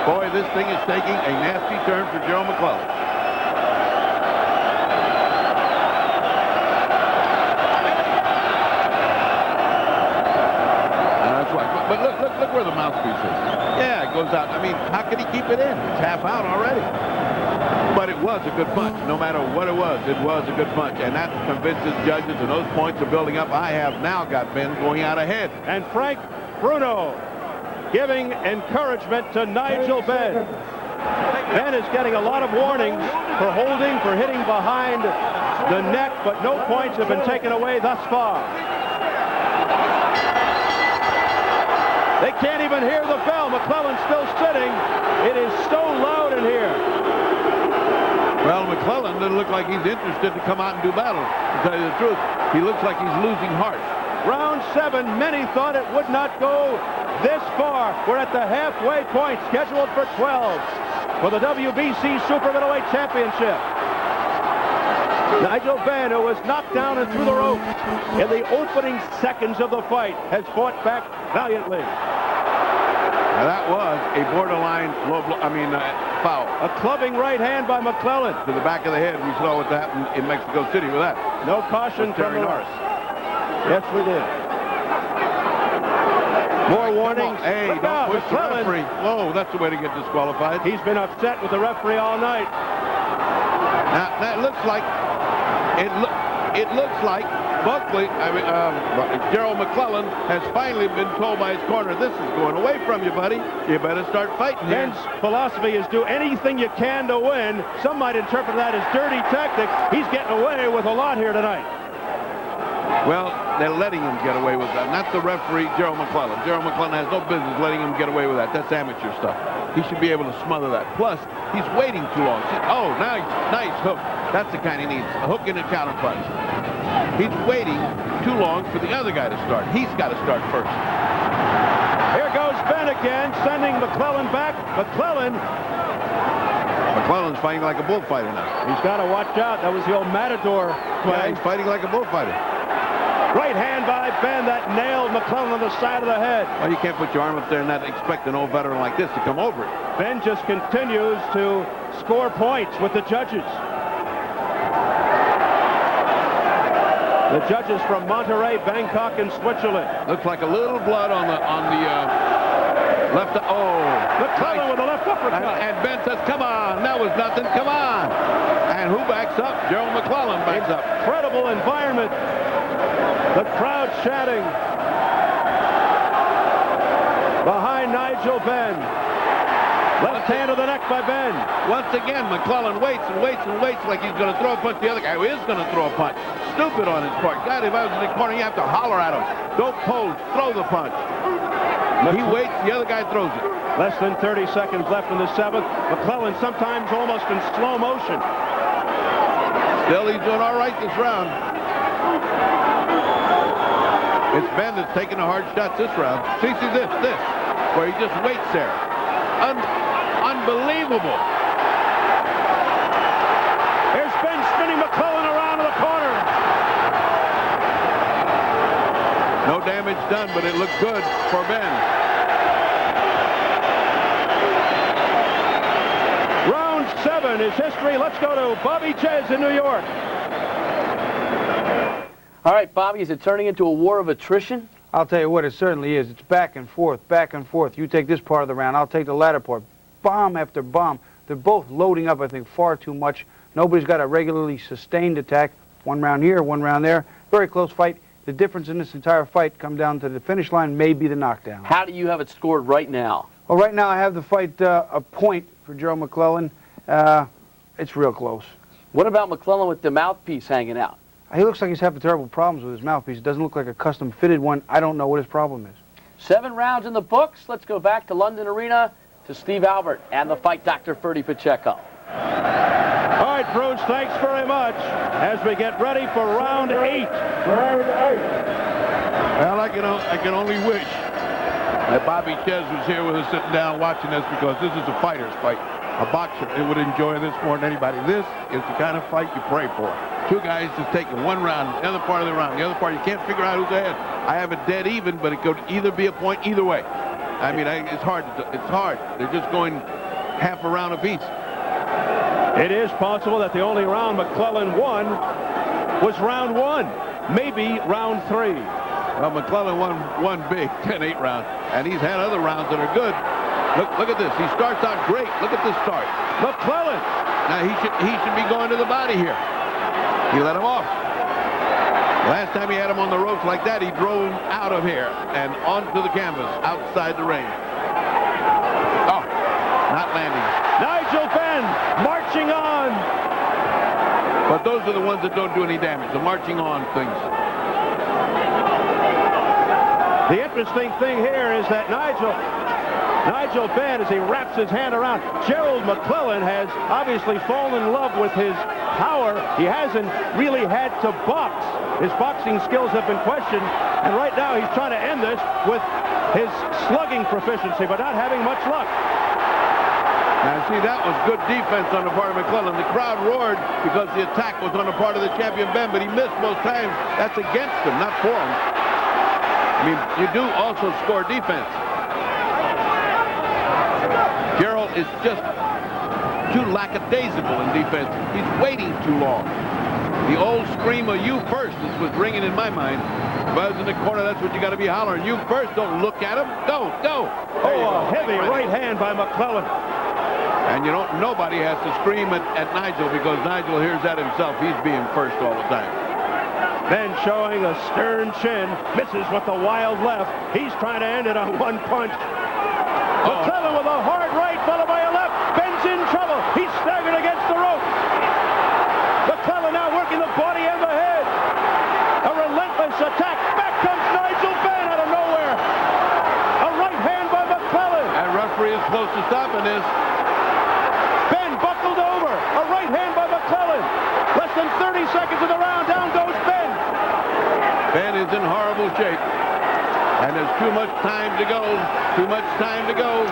Boy, this thing is taking a nasty turn for Gerald McClellan. That's why. But look where the mouthpiece is. Yeah, it goes out. I mean, how can he keep it in? It's half out already. But it was a good punch. No matter what it was a good punch. And that convinces judges, and those points are building up. I have now got Benn going out ahead. And Frank Bruno giving encouragement to Nigel Benn. Benn is getting a lot of warnings for holding, for hitting behind the neck, but no points have been taken away thus far. They can't even hear the bell. McClellan's still sitting. It is so loud in here. Well, McClellan doesn't look like he's interested to come out and do battle. To tell you the truth, he looks like he's losing heart. Round 7, many thought it would not go this far. We're at the halfway point, scheduled for 12 for the WBC Super Middleweight Championship. Nigel Benn, who was knocked down and through the ropes in the opening seconds of the fight, has fought back valiantly. Now that was a borderline foul. A clubbing right hand by McClellan. To the back of the head. We saw what happened in Mexico City with that. No caution from the Norris. Yes, we did. More warnings. Hey, don't push the referee. Whoa, that's the way to get disqualified. He's been upset with the referee all night. Now, that looks like it looks like Gerald McClellan has finally been told by his corner, this is going away from you, buddy. You better start fighting here. Benn's philosophy is do anything you can to win. Some might interpret that as dirty tactics. He's getting away with a lot here tonight. Well, they're letting him get away with that. Not the referee, Gerald McClellan. Gerald McClellan has no business letting him get away with that. That's amateur stuff. He should be able to smother that. Plus, he's waiting too long. Oh, nice hook. That's the kind he needs. A hook and a counter punch. He's waiting too long for the other guy to start. He's got to start first. Here goes Benn again, sending McClellan back. McClellan's fighting like a bullfighter now. He's got to watch out. That was the old Matador play. Yeah, he's fighting like a bullfighter. Right hand by Benn that nailed McClellan on the side of the head. Well, you can't put your arm up there and not expect an old veteran like this to come over it. Benn just continues to score points with the judges. The judges from Monterey, Bangkok, and Switzerland. Looks like a little blood on the left. Oh, McClellan with a left uppercut. And Benn says, "Come on, that was nothing. Come on." And who backs up? Gerald McClellan backs up. Incredible environment. The crowd chanting behind Nigel Benn. Left hand to the neck by Benn. Once again, McClellan waits and waits and waits like he's going to throw a punch. The other guy is going to throw a punch. Stupid on his part. God, if I was in the corner, you have to holler at him. Don't pose. Throw the punch. He waits. The other guy throws it. Less than 30 seconds left in the 7th. McClellan sometimes almost in slow motion. Still, he's doing all right this round. It's Benn that's taking the hard shots this round. See this, where he just waits there. Unbelievable. Here's Benn spinning McClellan around to the corner. No damage done, but it looked good for Benn. Round 7 is history. Let's go to Bobby Ches in New York. All right, Bobby, is it turning into a war of attrition? I'll tell you what, it certainly is. It's back and forth, back and forth. You take this part of the round, I'll take the latter part. Bomb after bomb. They're both loading up, I think, far too much. Nobody's got a regularly sustained attack. One round here, one round there. Very close fight. The difference in this entire fight come down to the finish line, may be the knockdown. How do you have it scored right now? Well, right now I have the fight a point for Gerald McClellan. It's real close. What about McClellan with the mouthpiece hanging out? He looks like he's having terrible problems with his mouthpiece. It doesn't look like a custom-fitted one. I don't know what his problem is. 7 rounds in the books. Let's go back to London Arena to Steve Albert and the fight doctor, Ferdy Pacheco. All right, Bruce, thanks very much as we get ready for round 8. Well, I can only wish that Bobby Ches was here with us sitting down watching this, because this is a fighter's fight. A boxer would enjoy this more than anybody. This is the kind of fight you pray for. 2 guys just taking one round, the other part of the round, the other part, you can't figure out who's ahead. I have it dead even, but it could either be a point either way. I mean, it's hard. It's hard. They're just going half a round apiece. It is possible that the only round McClellan won was round 1, maybe round 3. Well, McClellan won big, 10-8 round, and he's had other rounds that are good. Look at this. He starts out great. Look at this start. McClellan. Now he should be going to the body here. He let him off. Last time he had him on the ropes like that, he drove him out of here and onto the canvas outside the ring. Oh, not landing. Nigel Benn marching on. But those are the ones that don't do any damage, the marching on things. The interesting thing here is that Nigel Benn, as he wraps his hand around, Gerald McClellan has obviously fallen in love with his power. He hasn't really had to box. His boxing skills have been questioned, and right now he's trying to end this with his slugging proficiency, but not having much luck. Now, see, that was good defense on the part of McClellan. The crowd roared because the attack was on the part of the champion Benn, but he missed most times. That's against him, not for him. I mean, you do also score defense. Gerald is just too lackadaisical in defense. He's waiting too long. The old scream of "you first" was ringing in my mind. If I was in the corner, that's what you got to be hollering. You first. Don't look at him. Go. Oh, a heavy right hand by McClellan. And you don't. Nobody has to scream at Nigel, because Nigel hears that himself. He's being first all the time. Benn showing a stern chin, misses with the wild left. He's trying to end it on one punch. McClellan with a hard right, followed by a left. Benn's in trouble. He's staggered against the rope. McClellan now working the body and the head. A relentless attack. Back comes Nigel Benn out of nowhere. A right hand by McClellan. That referee is close to stopping this. Benn buckled over. A right hand by McClellan. Less than 30 seconds of the round. Down goes Benn. Benn is in horrible shape. And there's too much time to go. Too much time to go.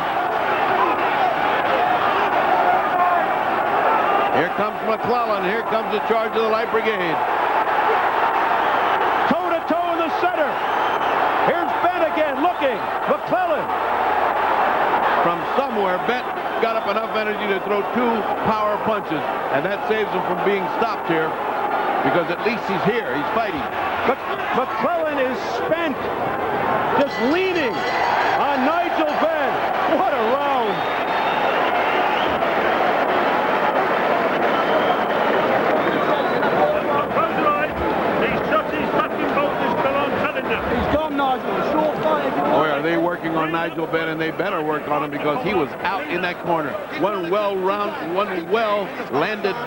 Here comes McClellan. Here comes the charge of the Light Brigade. Toe-to-toe in the center. Here's Benn again looking. McClellan. From somewhere, Benn got up enough energy to throw 2 power punches. And that saves him from being stopped here, because at least he's here. He's fighting. But McClellan is spent. Just leaning on Nigel Benn. What a round. Boy, are they working on on Nigel Benn, and they better work on him because he was out in that corner. One well-landed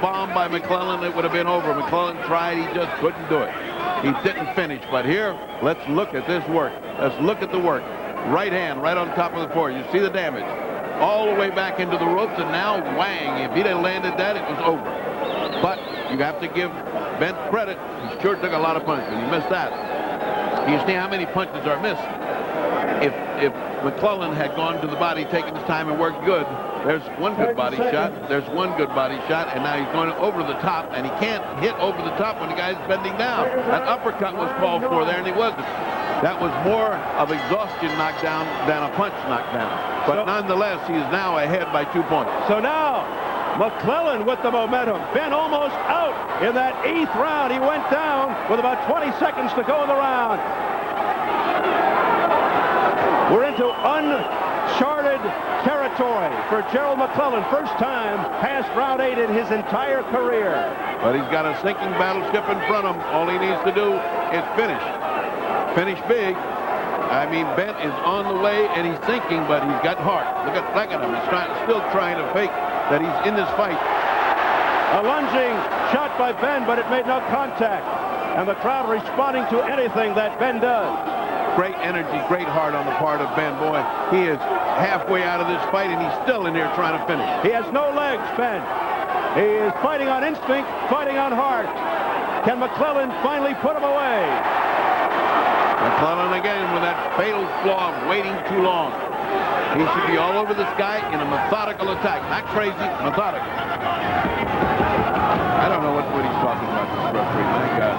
bomb by McClellan, it would have been over. McClellan tried, he just couldn't do it. He didn't finish, but here, let's look at this work. Let's look at the work. Right hand, right on top of the floor. You see the damage. All the way back into the ropes, and now whang. If he'd have landed that, it was over. But you have to give Benn credit. He sure took a lot of punishment. He missed that. You see how many punches are missed. If McClellan had gone to the body, taken his time and worked good, there's one good body shot. There's one good body shot, and now he's going over the top, and he can't hit over the top when the guy's bending down. That uppercut was called for there, and he wasn't. That was more of exhaustion knockdown than a punch knockdown. But nonetheless, he is now ahead by 2 points. So now, McClellan with the momentum. Benn almost out in that 8th round. He went down with about 20 seconds to go in the round. We're into uncharted territory for Gerald McClellan. First time past round 8 in his entire career. But he's got a sinking battleship in front of him. All he needs to do is finish. Finish big. I mean, Benn is on the way, and he's sinking, but he's got heart. Look at him. He's still trying to fake that he's in this fight. A lunging shot by Benn, but it made no contact. And the crowd responding to anything that Benn does. Great energy, great heart on the part of Benn. Boy, he is halfway out of this fight, and he's still in here trying to finish. He has no legs, Benn. He is fighting on instinct, fighting on heart. Can McClellan finally put him away? McClellan again with that fatal flaw of waiting too long. He should be all over this guy in a methodical attack. Not crazy, methodical. I don't know what he's talking about, this referee. My God.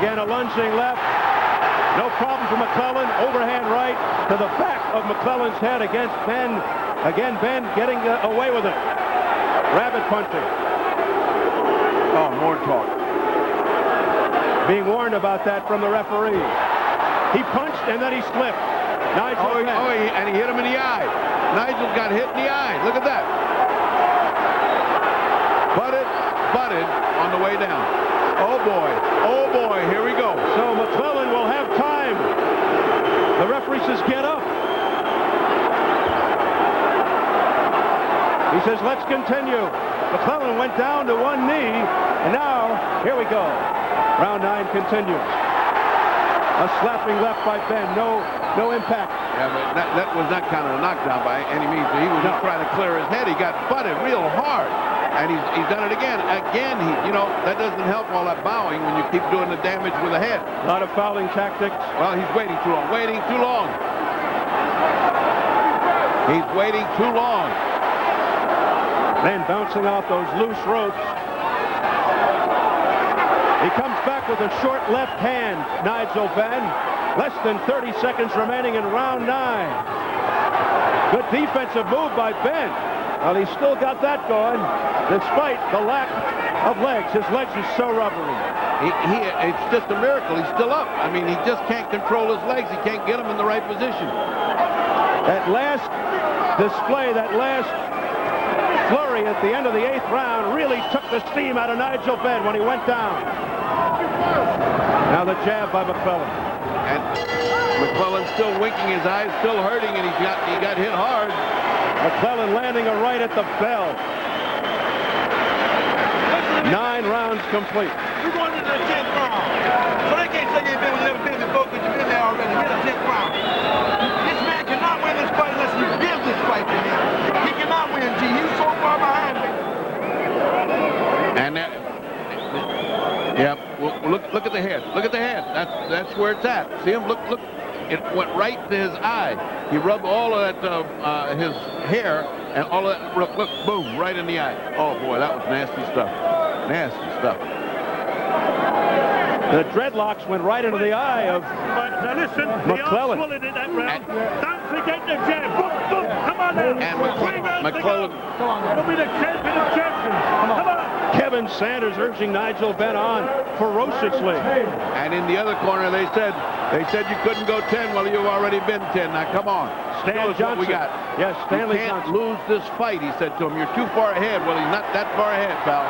Again, a lunging left. No problem for McClellan. Overhand right to the back of McClellan's head against Benn. Again, Benn getting away with it. Rabbit punching. Oh, more talk. Being warned about that from the referee. He punched and then he slipped. Nigel and he hit him in the eye. Nigel got hit in the eye. Look at that. Butted on the way down. Oh boy, here we go. So McClellan will have time. The referee says, get up. He says, let's continue. McClellan went down to one knee, and now, here we go. Round 9 continues. A slapping left by Benn. No impact. Yeah, but that was not kind of a knockdown by any means. He was just trying to clear his head. He got butted real hard. And he's done it again. Again, that doesn't help all that bowing when you keep doing the damage with the head. A lot of fouling tactics. Well, he's waiting too long. Waiting too long. He's waiting too long. Then bouncing off those loose ropes. He comes back with a short left hand, Nigel Benn. Less than 30 seconds remaining in round 9. Good defensive move by Benn. Well, he's still got that going, despite the lack of legs. His legs are so rubbery. It's just a miracle. He's still up. I mean, he just can't control his legs. He can't get them in the right position. That last display, that last flurry at the end of the 8th round really took the steam out of Nigel Benn when he went down. Now the jab by McClellan. And McClellan's still winking his eyes, still hurting, and he got hit hard. McClellan landing a right at the bell. 9 rounds complete. We're going into the 10th round. So they can't say you've never been before because you've been there already. We're in the 10th round. This man cannot win this fight unless you give this fight to him. He cannot win, G. He's so far behind me. And well, look at the head. Look at the head. That's where it's at. See him? Look. It went right to his eye. He rubbed all of that, his hair, and all of that, look, boom, right in the eye. Oh, boy, that was nasty stuff. Nasty stuff. The dreadlocks went right into the eye of McClellan. Don't forget the jab. Boom, boom. Come on now. And McClellan. He'll be the champion of champions. Come on. Kevin Sanders urging Nigel Benn on ferociously. And in the other corner, they said you couldn't go 10. Well, you've already been 10. Now, come on. Stan Johnson. What we got. Yes, Stanley You can't Johnson. lose this fight, he said to him. You're too far ahead. Well, he's not that far ahead, pal.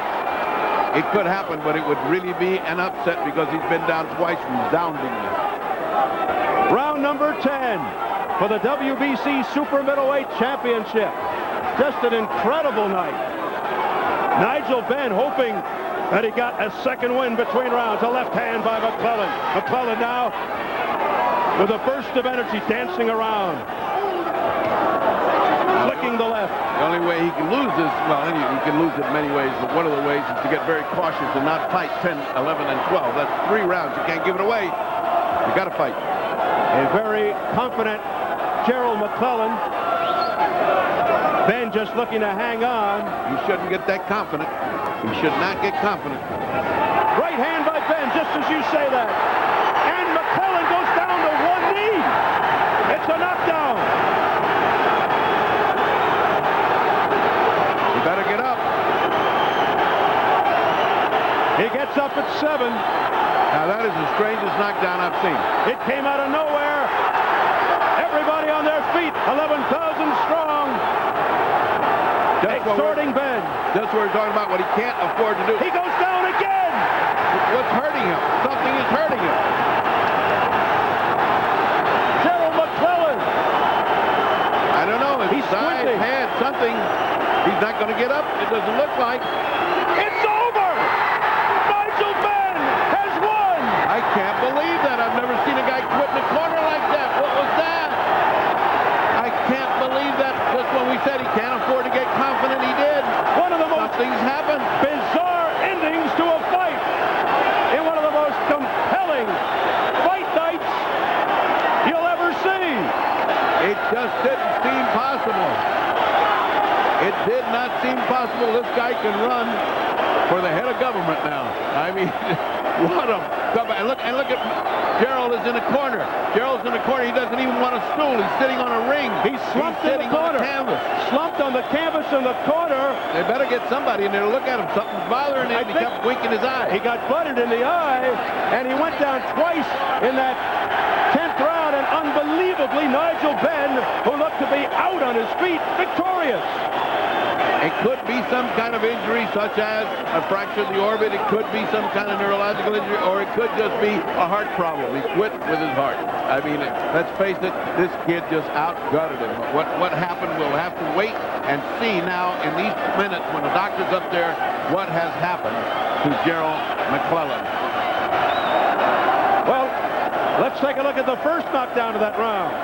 It could happen, but it would really be an upset because he's been down twice resoundingly. Round number number 10 for the WBC Super Middleweight Championship. Just an incredible night. Nigel Benn hoping that he got a second win between rounds. A left hand by McClellan. McClellan now with a burst of energy dancing around. Flicking the left. The only way he can lose this, well, he can lose it in many ways, but one of the ways is to get very cautious and not fight 10, 11, and 12. That's 3 rounds. You can't give it away. You got to fight. A very confident Gerald McClellan. Benn just looking to hang on. You shouldn't get that confident. You should not get confident. Right hand by Benn, just as you say that. And McClellan goes down to one knee. It's a knockdown. You better get up. He gets up at 7. Now that is the strangest knockdown I've seen. It came out of nowhere. Everybody on their feet, 11,000 strong. Exhorting Benn. That's what we're talking about, what he can't afford to do. He goes down again. What's hurting him? Something is hurting him. Gerald McClellan. I don't know. His He's side, squinting. head, something. He's not going to get up. It doesn't look like. It's over. Nigel Benn has won. I can't believe that. I've never seen a guy quit in a corner like that. What was that? I can't believe that. Just when we said he can't afford to get confident, he did. One of the most Something's happened. bizarre endings to a fight in one of the most compelling fight nights you'll ever see. It just didn't seem possible. It did not seem possible. This guy can run for the head of government now. I mean, what a comeback. And look at Gerald is in the corner. Gerald's in the corner. He doesn't even want a stool. He's sitting on a ring. He's slumped in the sitting corner. on the canvas. Slumped on the canvas in the corner. They better get somebody in there to look at him. Something's bothering him. He kept winking his eye. He got blooded in the eye, and he went down twice in that 10th round, and unbelievably, Nigel Benn, who looked to be out on his feet, victorious. It could be some kind of injury, such as a fracture of the orbit. It could be some kind of neurological injury, or it could just be a heart problem. He quit with his heart. I mean, let's face it, this kid just outgutted him. What happened, we'll have to wait and see now in these minutes when the doctor's up there what has happened to Gerald McClellan. Well, let's take a look at the first knockdown of that round.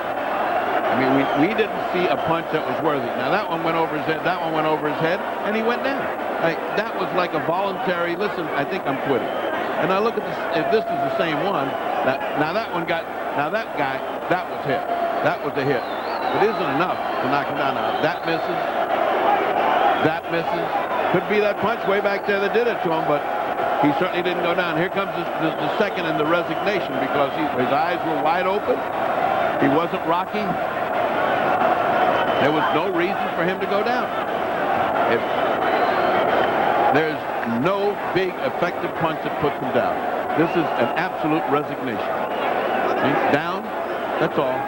I mean, we didn't see a punch that was worthy. Now, that one went over his head, that one went over his head, and he went down. That was like a voluntary, listen, I think I'm quitting. And I look at this, if this is the same one, now that one got, now that guy, that was hit. That was a hit. It isn't enough to knock him down. Now, that misses. That misses. Could be that punch way back there that did it to him, but he certainly didn't go down. Here comes the second in the resignation because his eyes were wide open. He wasn't rocking. There was no reason for him to go down. There's no big effective punch that puts him down. This is an absolute resignation. He's down. That's all.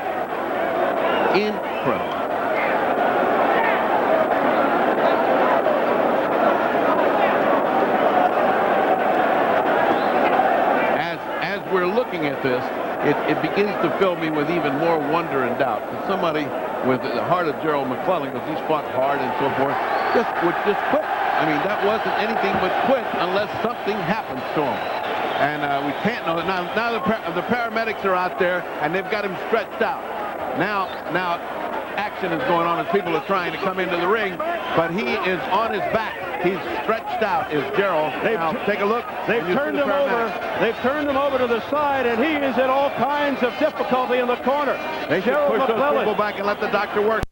Incredible. As we're looking at this, it begins to fill me with even more wonder and doubt. That somebody with the heart of Gerald McClellan, because he's fought hard and so forth, would just quit. I mean, that wasn't anything but quit unless something happens to him. And we can't know that. Now the paramedics are out there, and they've got him stretched out. Now action is going on as people are trying to come into the ring, but he is on his back. He's stretched out, is Gerald. Now, take a look. They've turned him over. They've turned him over to the side, and he is in all kinds of difficulty in the corner. They should push those people back and let the doctor work.